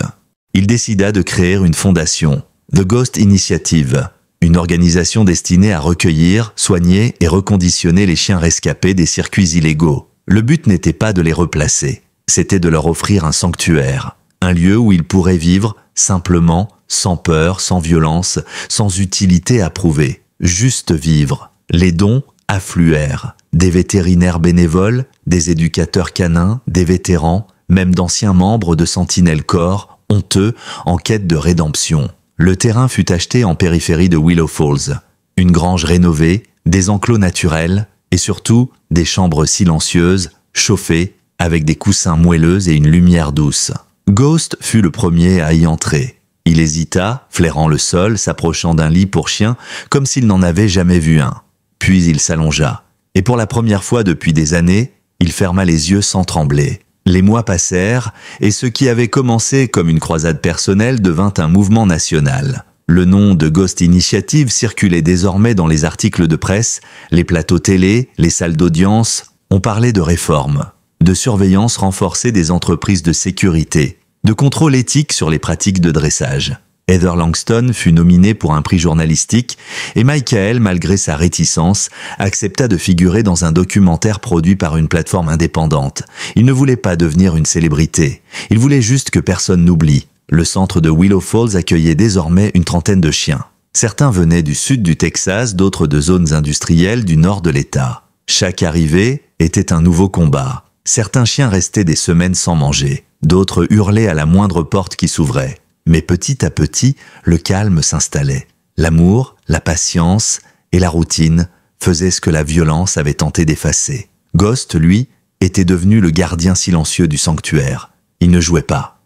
Il décida de créer une fondation, The Ghost Initiative, une organisation destinée à recueillir, soigner et reconditionner les chiens rescapés des circuits illégaux. Le but n'était pas de les replacer, c'était de leur offrir un sanctuaire, un lieu où ils pourraient vivre simplement, sans peur, sans violence, sans utilité à prouver, juste vivre. Les dons affluèrent, des vétérinaires bénévoles, des éducateurs canins, des vétérans, même d'anciens membres de Sentinel Corps, honteux, en quête de rédemption. Le terrain fut acheté en périphérie de Willow Falls. Une grange rénovée, des enclos naturels et surtout des chambres silencieuses, chauffées, avec des coussins moelleux et une lumière douce. Ghost fut le premier à y entrer. Il hésita, flairant le sol, s'approchant d'un lit pour chien, comme s'il n'en avait jamais vu un. Puis il s'allongea. Et pour la première fois depuis des années, il ferma les yeux sans trembler. Les mois passèrent, et ce qui avait commencé comme une croisade personnelle devint un mouvement national. Le nom de Ghost Initiative circulait désormais dans les articles de presse, les plateaux télé, les salles d'audience. On parlait de réforme, de surveillance renforcée des entreprises de sécurité, de contrôle éthique sur les pratiques de dressage. Heather Langston fut nominée pour un prix journalistique et Michael, malgré sa réticence, accepta de figurer dans un documentaire produit par une plateforme indépendante. Il ne voulait pas devenir une célébrité. Il voulait juste que personne n'oublie. Le centre de Willow Falls accueillait désormais une trentaine de chiens. Certains venaient du sud du Texas, d'autres de zones industrielles du nord de l'État. Chaque arrivée était un nouveau combat. Certains chiens restaient des semaines sans manger. D'autres hurlaient à la moindre porte qui s'ouvrait. Mais petit à petit, le calme s'installait. L'amour, la patience et la routine faisaient ce que la violence avait tenté d'effacer. Ghost, lui, était devenu le gardien silencieux du sanctuaire. Il ne jouait pas.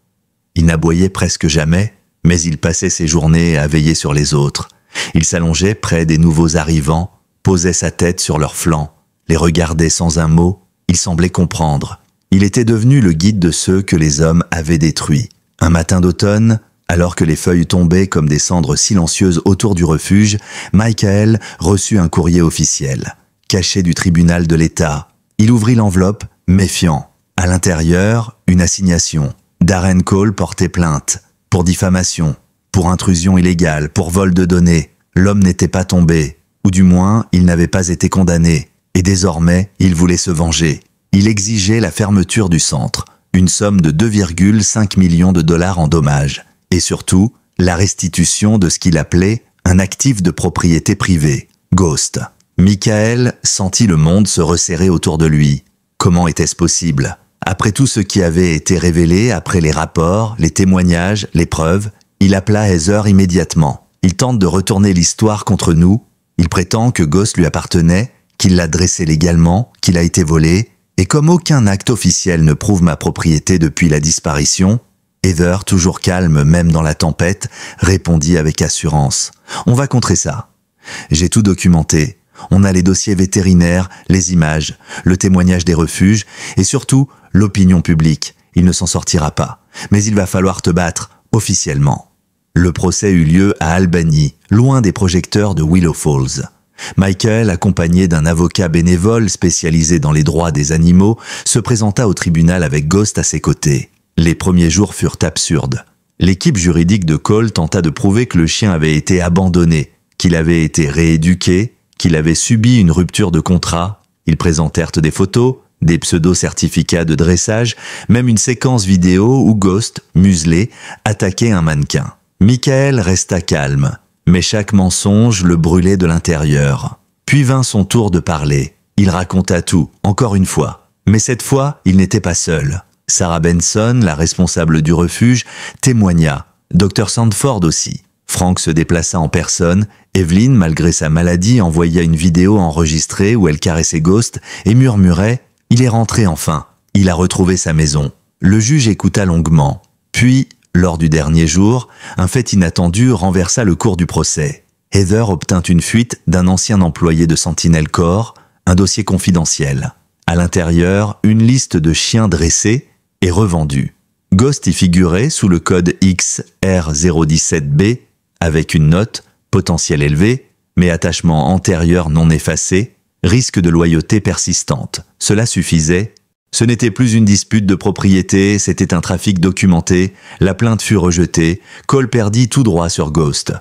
Il n'aboyait presque jamais, mais il passait ses journées à veiller sur les autres. Il s'allongeait près des nouveaux arrivants, posait sa tête sur leurs flancs, les regardait sans un mot. Il semblait comprendre. Il était devenu le guide de ceux que les hommes avaient détruits. Un matin d'automne, alors que les feuilles tombaient comme des cendres silencieuses autour du refuge, Michael reçut un courrier officiel, caché du tribunal de l'État. Il ouvrit l'enveloppe, méfiant. À l'intérieur, une assignation. Darren Cole portait plainte, pour diffamation, pour intrusion illégale, pour vol de données. L'homme n'était pas tombé, ou du moins, il n'avait pas été condamné. Et désormais, il voulait se venger. Il exigeait la fermeture du centre, une somme de 2,5 millions de dollars en dommages. Et surtout, la restitution de ce qu'il appelait un actif de propriété privée, Ghost. Michael sentit le monde se resserrer autour de lui. Comment était-ce possible? Après tout ce qui avait été révélé, après les rapports, les témoignages, les preuves, il appela Heather immédiatement. Il tente de retourner l'histoire contre nous. Il prétend que Ghost lui appartenait, qu'il l'a dressé légalement, qu'il a été volé, et comme aucun acte officiel ne prouve ma propriété depuis la disparition, Heather, toujours calme même dans la tempête, répondit avec assurance. « On va contrer ça. J'ai tout documenté. On a les dossiers vétérinaires, les images, le témoignage des refuges, et surtout l'opinion publique. Il ne s'en sortira pas. Mais il va falloir te battre, officiellement. » Le procès eut lieu à Albany, loin des projecteurs de Willow Falls. Michael, accompagné d'un avocat bénévole spécialisé dans les droits des animaux, se présenta au tribunal avec Ghost à ses côtés. Les premiers jours furent absurdes. L'équipe juridique de Cole tenta de prouver que le chien avait été abandonné, qu'il avait été rééduqué, qu'il avait subi une rupture de contrat. Ils présentèrent des photos, des pseudo-certificats de dressage, même une séquence vidéo où Ghost, muselé, attaquait un mannequin. Michael resta calme, mais chaque mensonge le brûlait de l'intérieur. Puis vint son tour de parler. Il raconta tout, encore une fois. Mais cette fois, il n'était pas seul. Sarah Benson, la responsable du refuge, témoigna. Dr Sandford aussi. Frank se déplaça en personne. Evelyn, malgré sa maladie, envoya une vidéo enregistrée où elle caressait Ghost et murmurait « Il est rentré enfin. Il a retrouvé sa maison. » Le juge écouta longuement. Puis, lors du dernier jour, un fait inattendu renversa le cours du procès. Heather obtint une fuite d'un ancien employé de Sentinel Corps, un dossier confidentiel. À l'intérieur, une liste de chiens dressés et revendus. Ghost y figurait sous le code XR017B avec une note, potentiel élevé, mais attachement antérieur non effacé, risque de loyauté persistante. Cela suffisait. Ce n'était plus une dispute de propriété, c'était un trafic documenté. La plainte fut rejetée. Cole perdit tout droit sur Ghost.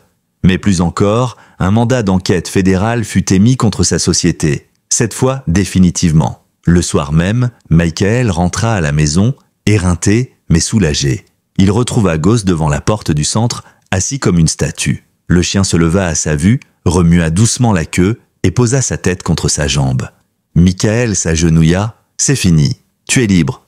Mais plus encore, un mandat d'enquête fédéral fut émis contre sa société. Cette fois, définitivement. Le soir même, Michael rentra à la maison, éreinté mais soulagé. Il retrouva Ghost devant la porte du centre, assis comme une statue. Le chien se leva à sa vue, remua doucement la queue et posa sa tête contre sa jambe. Michael s'agenouilla. C'est fini. Tu es libre.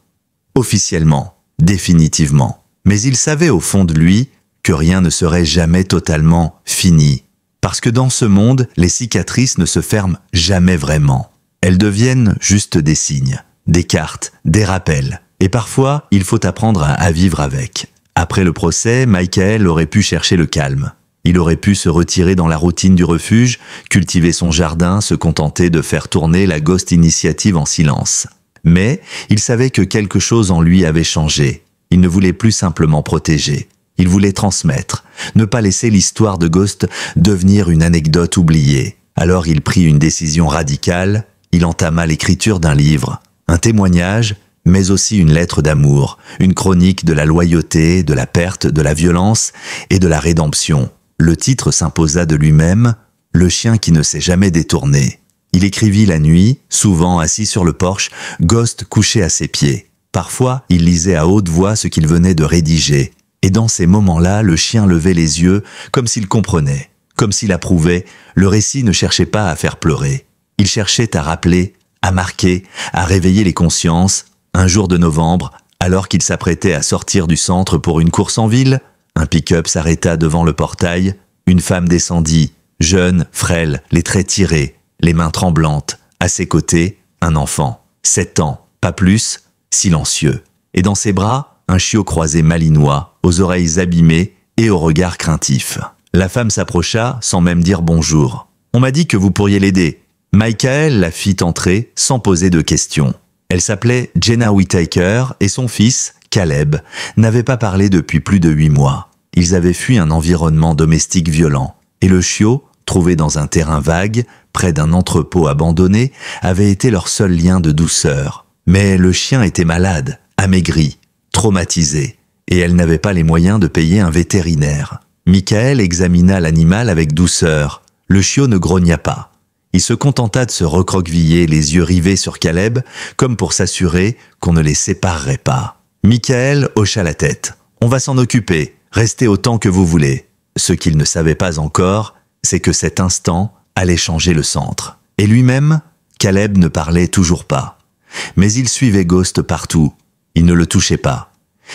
Officiellement, définitivement. Mais il savait au fond de lui que rien ne serait jamais totalement fini. Parce que dans ce monde, les cicatrices ne se ferment jamais vraiment. Elles deviennent juste des signes, des cartes, des rappels. Et parfois, il faut apprendre à vivre avec. Après le procès, Michael aurait pu chercher le calme. Il aurait pu se retirer dans la routine du refuge, cultiver son jardin, se contenter de faire tourner la Ghost Initiative en silence. Mais il savait que quelque chose en lui avait changé. Il ne voulait plus simplement protéger. Il voulait transmettre, ne pas laisser l'histoire de Ghost devenir une anecdote oubliée. Alors il prit une décision radicale. Il entama l'écriture d'un livre, un témoignage, mais aussi une lettre d'amour, une chronique de la loyauté, de la perte, de la violence et de la rédemption. Le titre s'imposa de lui-même, « Le chien qui ne s'est jamais détourné ». Il écrivit la nuit, souvent assis sur le porche, Ghost couché à ses pieds. Parfois, il lisait à haute voix ce qu'il venait de rédiger. Et dans ces moments-là, le chien levait les yeux comme s'il comprenait, comme s'il approuvait. Le récit ne cherchait pas à faire pleurer. Il cherchait à rappeler, à marquer, à réveiller les consciences. Un jour de novembre, alors qu'il s'apprêtait à sortir du centre pour une course en ville, un pick-up s'arrêta devant le portail. Une femme descendit, jeune, frêle, les traits tirés, les mains tremblantes. À ses côtés, un enfant, 7 ans. pas plus, silencieux. Et dans ses bras, un chiot croisé malinois, aux oreilles abîmées et au regard craintif. La femme s'approcha sans même dire bonjour. « On m'a dit que vous pourriez l'aider. » Michael la fit entrer sans poser de questions. Elle s'appelait Jenna Whittaker et son fils, Caleb, n'avait pas parlé depuis plus de 8 mois. Ils avaient fui un environnement domestique violent. Et le chiot, trouvé dans un terrain vague, près d'un entrepôt abandonné, avait été leur seul lien de douceur. Mais le chien était malade, amaigri, traumatisé, et elle n'avait pas les moyens de payer un vétérinaire. Michael examina l'animal avec douceur. Le chiot ne grogna pas. Il se contenta de se recroqueviller, les yeux rivés sur Caleb, comme pour s'assurer qu'on ne les séparerait pas. Michael hocha la tête. « On va s'en occuper, restez autant que vous voulez. » Ce qu'il ne savait pas encore, c'est que cet instant allait changer le centre. Et lui-même, Caleb ne parlait toujours pas. Mais il suivait Ghost partout. Il ne le touchait pas.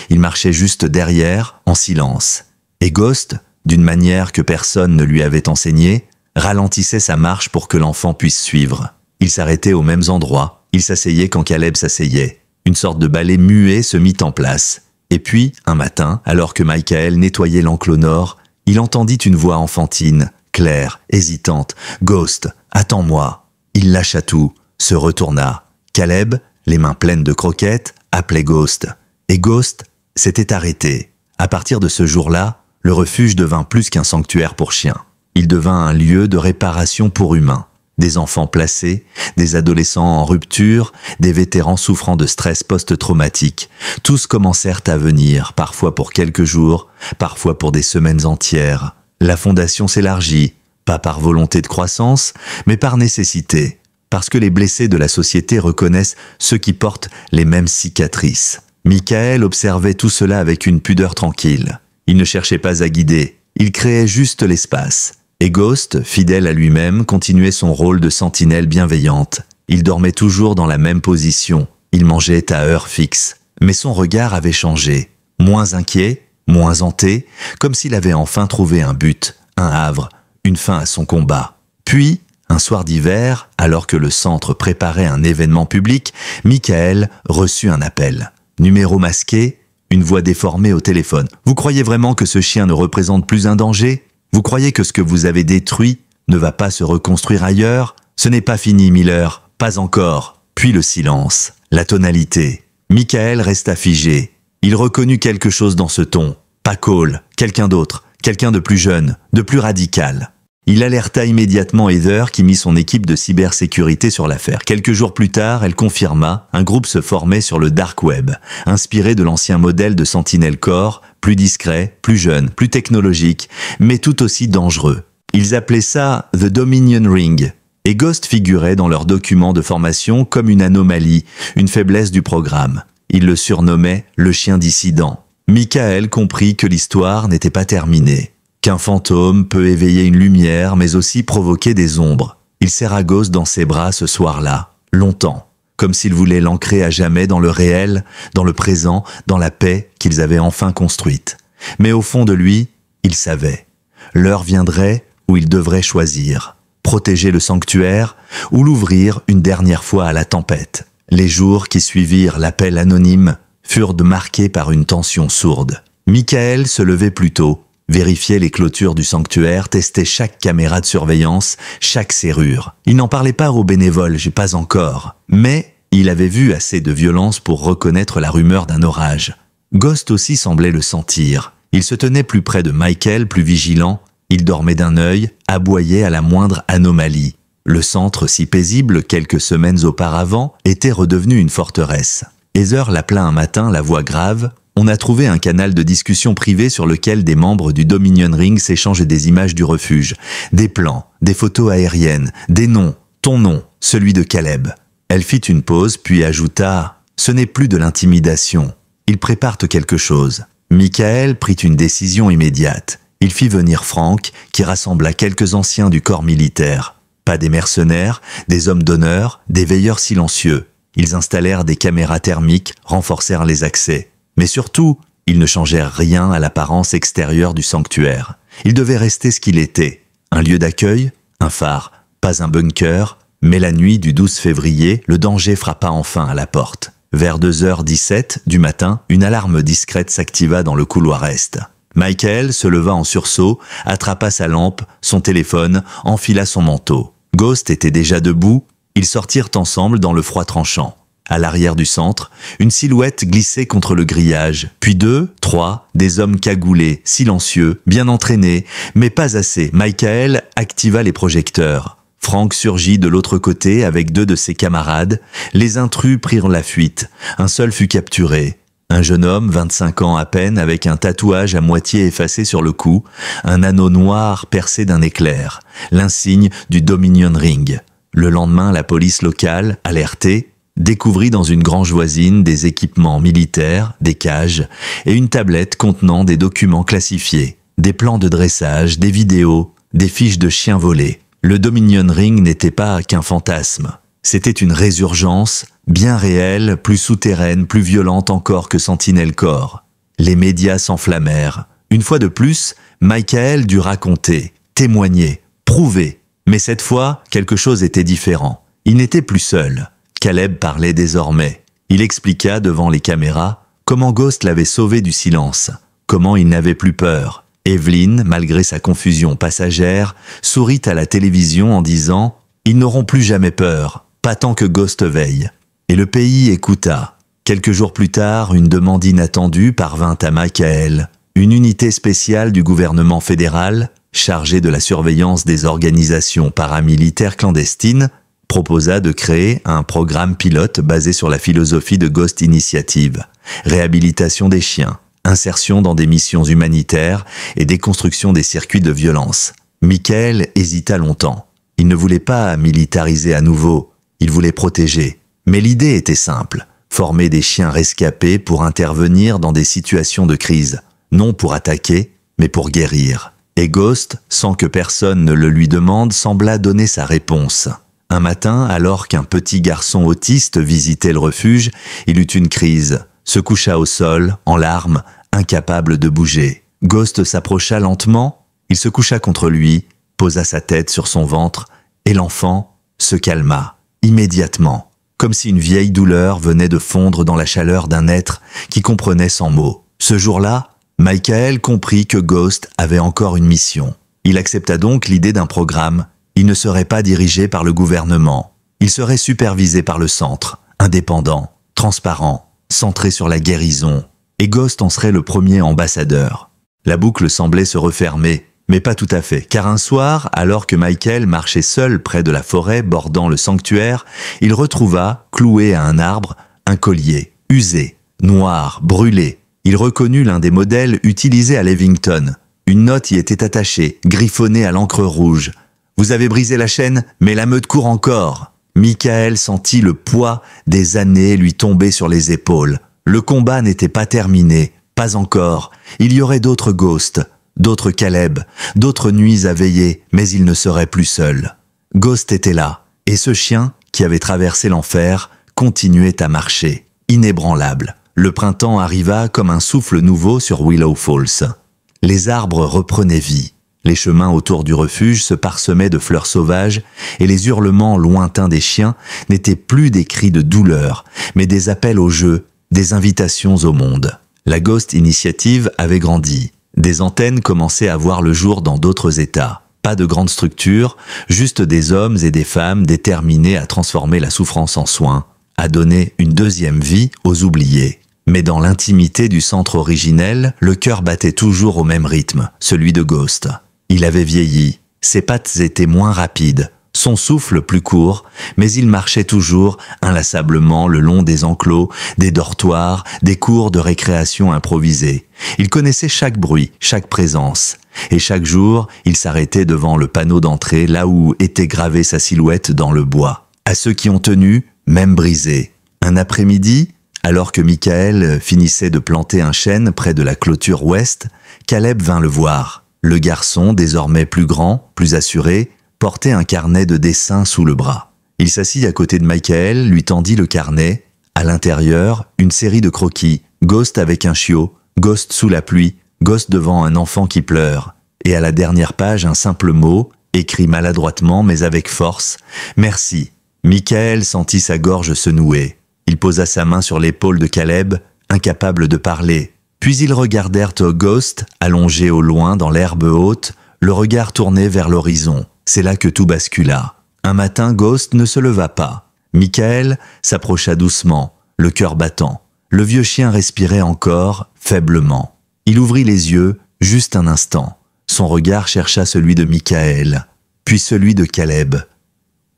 Il marchait juste derrière, en silence. Et Ghost, d'une manière que personne ne lui avait enseignée, ralentissait sa marche pour que l'enfant puisse suivre. Il s'arrêtait aux mêmes endroits. Il s'asseyait quand Caleb s'asseyait. Une sorte de ballet muet se mit en place. Et puis, un matin, alors que Michael nettoyait l'enclos nord, il entendit une voix enfantine, claire, hésitante. « Ghost, attends-moi !» Il lâcha tout, se retourna. Caleb, les mains pleines de croquettes, appelait Ghost. Et Ghost s'était arrêté. À partir de ce jour-là, le refuge devint plus qu'un sanctuaire pour chiens. Il devint un lieu de réparation pour humains. Des enfants placés, des adolescents en rupture, des vétérans souffrant de stress post-traumatique. Tous commencèrent à venir, parfois pour quelques jours, parfois pour des semaines entières. La fondation s'élargit, pas par volonté de croissance, mais par nécessité, parce que les blessés de la société reconnaissent ceux qui portent les mêmes cicatrices. Michael observait tout cela avec une pudeur tranquille. Il ne cherchait pas à guider, il créait juste l'espace. Et Ghost, fidèle à lui-même, continuait son rôle de sentinelle bienveillante. Il dormait toujours dans la même position, il mangeait à heure fixe. Mais son regard avait changé. Moins inquiet, moins hanté, comme s'il avait enfin trouvé un but, un havre, une fin à son combat. Puis, un soir d'hiver, alors que le centre préparait un événement public, Michael reçut un appel. Numéro masqué, une voix déformée au téléphone. « Vous croyez vraiment que ce chien ne représente plus un danger ? Vous croyez que ce que vous avez détruit ne va pas se reconstruire ailleurs ? Ce n'est pas fini, Miller, pas encore. » Puis le silence, la tonalité. Michael resta figé. Il reconnut quelque chose dans ce ton. Pas Cole, quelqu'un d'autre, quelqu'un de plus jeune, de plus radical. Il alerta immédiatement Heather qui mit son équipe de cybersécurité sur l'affaire. Quelques jours plus tard, elle confirma, un groupe se formait sur le dark web, inspiré de l'ancien modèle de Sentinel Corps, plus discret, plus jeune, plus technologique, mais tout aussi dangereux. Ils appelaient ça The Dominion Ring, et Ghost figurait dans leurs documents de formation comme une anomalie, une faiblesse du programme. Ils le surnommaient le chien dissident. Michael comprit que l'histoire n'était pas terminée. Qu'un fantôme peut éveiller une lumière, mais aussi provoquer des ombres. Il serra Ghost dans ses bras ce soir-là, longtemps, comme s'il voulait l'ancrer à jamais dans le réel, dans le présent, dans la paix qu'ils avaient enfin construite. Mais au fond de lui, il savait. L'heure viendrait où il devrait choisir. Protéger le sanctuaire ou l'ouvrir une dernière fois à la tempête. Les jours qui suivirent l'appel anonyme furent marqués par une tension sourde. Michael se levait plus tôt, vérifiait les clôtures du sanctuaire, testait chaque caméra de surveillance, chaque serrure. Il n'en parlait pas aux bénévoles, pas encore. Mais il avait vu assez de violence pour reconnaître la rumeur d'un orage. Ghost aussi semblait le sentir. Il se tenait plus près de Michael, plus vigilant. Il dormait d'un œil, aboyait à la moindre anomalie. Le centre, si paisible quelques semaines auparavant, était redevenu une forteresse. Heather l'appela un matin, la voix grave. On a trouvé un canal de discussion privé sur lequel des membres du Dominion Ring s'échangent des images du refuge, des plans, des photos aériennes, des noms, ton nom, celui de Caleb. Elle fit une pause, puis ajouta « Ce n'est plus de l'intimidation. Ils préparent quelque chose. » Michael prit une décision immédiate. Il fit venir Frank, qui rassembla quelques anciens du corps militaire. Pas des mercenaires, des hommes d'honneur, des veilleurs silencieux. Ils installèrent des caméras thermiques, renforcèrent les accès. Mais surtout, ils ne changèrent rien à l'apparence extérieure du sanctuaire. Il devait rester ce qu'il était. Un lieu d'accueil, un phare, pas un bunker, Mais la nuit du 12 février, le danger frappa enfin à la porte. Vers 2h17 du matin, une alarme discrète s'activa dans le couloir est. Michael se leva en sursaut, attrapa sa lampe, son téléphone, enfila son manteau. Ghost était déjà debout, ils sortirent ensemble dans le froid tranchant. À l'arrière du centre, une silhouette glissait contre le grillage, puis 2, 3, des hommes cagoulés, silencieux, bien entraînés, mais pas assez. Michael activa les projecteurs. Frank surgit de l'autre côté avec 2 de ses camarades. Les intrus prirent la fuite. Un seul fut capturé. Un jeune homme, 25 ans à peine, avec un tatouage à moitié effacé sur le cou, un anneau noir percé d'un éclair, l'insigne du Dominion Ring. Le lendemain, la police locale, alertée, découvrit dans une grange voisine des équipements militaires, des cages et une tablette contenant des documents classifiés, des plans de dressage, des vidéos, des fiches de chiens volés. Le Dominion Ring n'était pas qu'un fantasme. C'était une résurgence, bien réelle, plus souterraine, plus violente encore que Sentinel Corps. Les médias s'enflammèrent. Une fois de plus, Michael dut raconter, témoigner, prouver. Mais cette fois, quelque chose était différent. Il n'était plus seul. Caleb parlait désormais. Il expliqua devant les caméras comment Ghost l'avait sauvé du silence, comment il n'avait plus peur. Evelyn, malgré sa confusion passagère, sourit à la télévision en disant « Ils n'auront plus jamais peur, pas tant que Ghost veille ». Et le pays écouta. Quelques jours plus tard, une demande inattendue parvint à Michael. Une unité spéciale du gouvernement fédéral, chargée de la surveillance des organisations paramilitaires clandestines, proposa de créer un programme pilote basé sur la philosophie de Ghost Initiative, réhabilitation des chiens, insertion dans des missions humanitaires et déconstruction des circuits de violence. Michael hésita longtemps. Il ne voulait pas militariser à nouveau, il voulait protéger. Mais l'idée était simple, former des chiens rescapés pour intervenir dans des situations de crise, non pour attaquer, mais pour guérir. Et Ghost, sans que personne ne le lui demande, sembla donner sa réponse. Un matin, alors qu'un petit garçon autiste visitait le refuge, il eut une crise, se coucha au sol, en larmes, incapable de bouger. Ghost s'approcha lentement, il se coucha contre lui, posa sa tête sur son ventre, et l'enfant se calma, immédiatement, comme si une vieille douleur venait de fondre dans la chaleur d'un être qui comprenait sans mots. Ce jour-là, Michael comprit que Ghost avait encore une mission. Il accepta donc l'idée d'un programme. Il ne serait pas dirigé par le gouvernement. Il serait supervisé par le centre, indépendant, transparent, centré sur la guérison. Et Ghost en serait le premier ambassadeur. La boucle semblait se refermer, mais pas tout à fait, car un soir, alors que Michael marchait seul près de la forêt bordant le sanctuaire, il retrouva, cloué à un arbre, un collier, usé, noir, brûlé. Il reconnut l'un des modèles utilisés à Levington. Une note y était attachée, griffonnée à l'encre rouge. « Vous avez brisé la chaîne, mais la meute court encore !» Michael sentit le poids des années lui tomber sur les épaules. Le combat n'était pas terminé, pas encore. Il y aurait d'autres Ghosts, d'autres Caleb, d'autres nuits à veiller, mais il ne serait plus seul. Ghost était là, et ce chien, qui avait traversé l'enfer, continuait à marcher, inébranlable. Le printemps arriva comme un souffle nouveau sur Willow Falls. Les arbres reprenaient vie. Les chemins autour du refuge se parsemaient de fleurs sauvages et les hurlements lointains des chiens n'étaient plus des cris de douleur, mais des appels au jeu, des invitations au monde. La Ghost Initiative avait grandi. Des antennes commençaient à voir le jour dans d'autres États. Pas de grandes structures, juste des hommes et des femmes déterminés à transformer la souffrance en soins, à donner une deuxième vie aux oubliés. Mais dans l'intimité du centre originel, le cœur battait toujours au même rythme, celui de Ghost. Il avait vieilli, ses pattes étaient moins rapides, son souffle plus court, mais il marchait toujours inlassablement le long des enclos, des dortoirs, des cours de récréation improvisés. Il connaissait chaque bruit, chaque présence, et chaque jour, il s'arrêtait devant le panneau d'entrée là où était gravée sa silhouette dans le bois. À ceux qui ont tenu, même brisés. Un après-midi, alors que Michael finissait de planter un chêne près de la clôture ouest, Caleb vint le voir. Le garçon, désormais plus grand, plus assuré, portait un carnet de dessin sous le bras. Il s'assit à côté de Michael, lui tendit le carnet. À l'intérieur, une série de croquis. Ghost avec un chiot, Ghost sous la pluie, Ghost devant un enfant qui pleure. Et à la dernière page, un simple mot, écrit maladroitement mais avec force. « Merci, Michael sentit sa gorge se nouer. Il posa sa main sur l'épaule de Caleb, incapable de parler. Puis ils regardèrent Ghost, allongé au loin dans l'herbe haute, le regard tourné vers l'horizon. C'est là que tout bascula. Un matin, Ghost ne se leva pas. Michael s'approcha doucement, le cœur battant. Le vieux chien respirait encore, faiblement. Il ouvrit les yeux, juste un instant. Son regard chercha celui de Michael, puis celui de Caleb,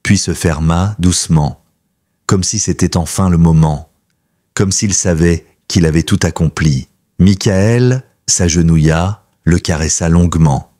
puis se ferma doucement, comme si c'était enfin le moment, comme s'il savait qu'il avait tout accompli. Michael s'agenouilla, le caressa longuement.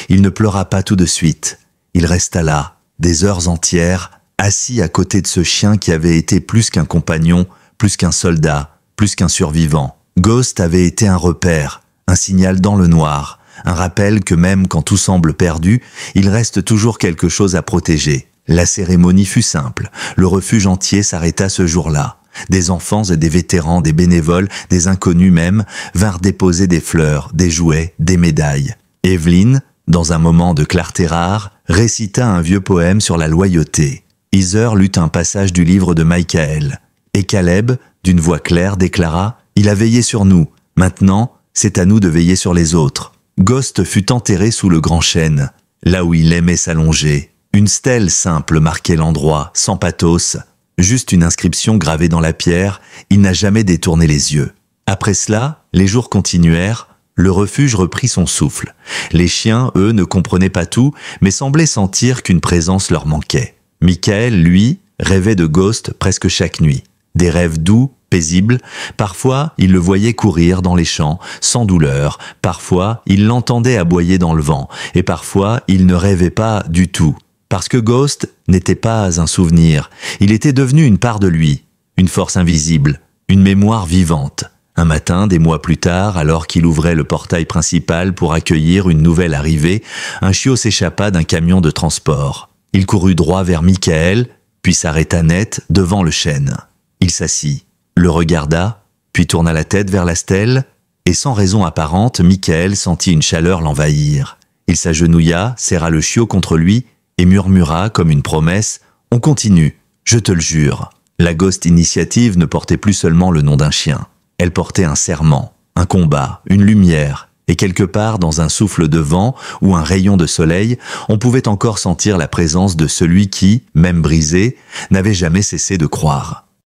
Il ne pleura pas tout de suite. Il resta là, des heures entières, assis à côté de ce chien qui avait été plus qu'un compagnon, plus qu'un soldat, plus qu'un survivant. Ghost avait été un repère, un signal dans le noir, un rappel que même quand tout semble perdu, il reste toujours quelque chose à protéger. La cérémonie fut simple. Le refuge entier s'arrêta ce jour-là. Des enfants et des vétérans, des bénévoles, des inconnus même, vinrent déposer des fleurs, des jouets, des médailles. Evelyn, dans un moment de clarté rare, récita un vieux poème sur la loyauté. Heather lut un passage du livre de Michael. Et Caleb, d'une voix claire, déclara « Il a veillé sur nous. Maintenant, c'est à nous de veiller sur les autres. » Ghost fut enterré sous le grand chêne, là où il aimait s'allonger. Une stèle simple marquait l'endroit, sans pathos, juste une inscription gravée dans la pierre, il n'a jamais détourné les yeux. Après cela, les jours continuèrent, le refuge reprit son souffle. Les chiens, eux, ne comprenaient pas tout, mais semblaient sentir qu'une présence leur manquait. Michael, lui, rêvait de Ghost presque chaque nuit. Des rêves doux, paisibles, parfois il le voyait courir dans les champs, sans douleur, parfois il l'entendait aboyer dans le vent, et parfois il ne rêvait pas du tout. Parce que Ghost n'était pas un souvenir, il était devenu une part de lui, une force invisible, une mémoire vivante. Un matin, des mois plus tard, alors qu'il ouvrait le portail principal pour accueillir une nouvelle arrivée, un chiot s'échappa d'un camion de transport. Il courut droit vers Michael, puis s'arrêta net devant le chêne. Il s'assit, le regarda, puis tourna la tête vers la stèle, et sans raison apparente, Michael sentit une chaleur l'envahir. Il s'agenouilla, serra le chiot contre lui, et murmura comme une promesse « On continue, je te le jure ». La Ghost Initiative ne portait plus seulement le nom d'un chien. Elle portait un serment, un combat, une lumière, et quelque part dans un souffle de vent ou un rayon de soleil, on pouvait encore sentir la présence de celui qui, même brisé, n'avait jamais cessé de croire.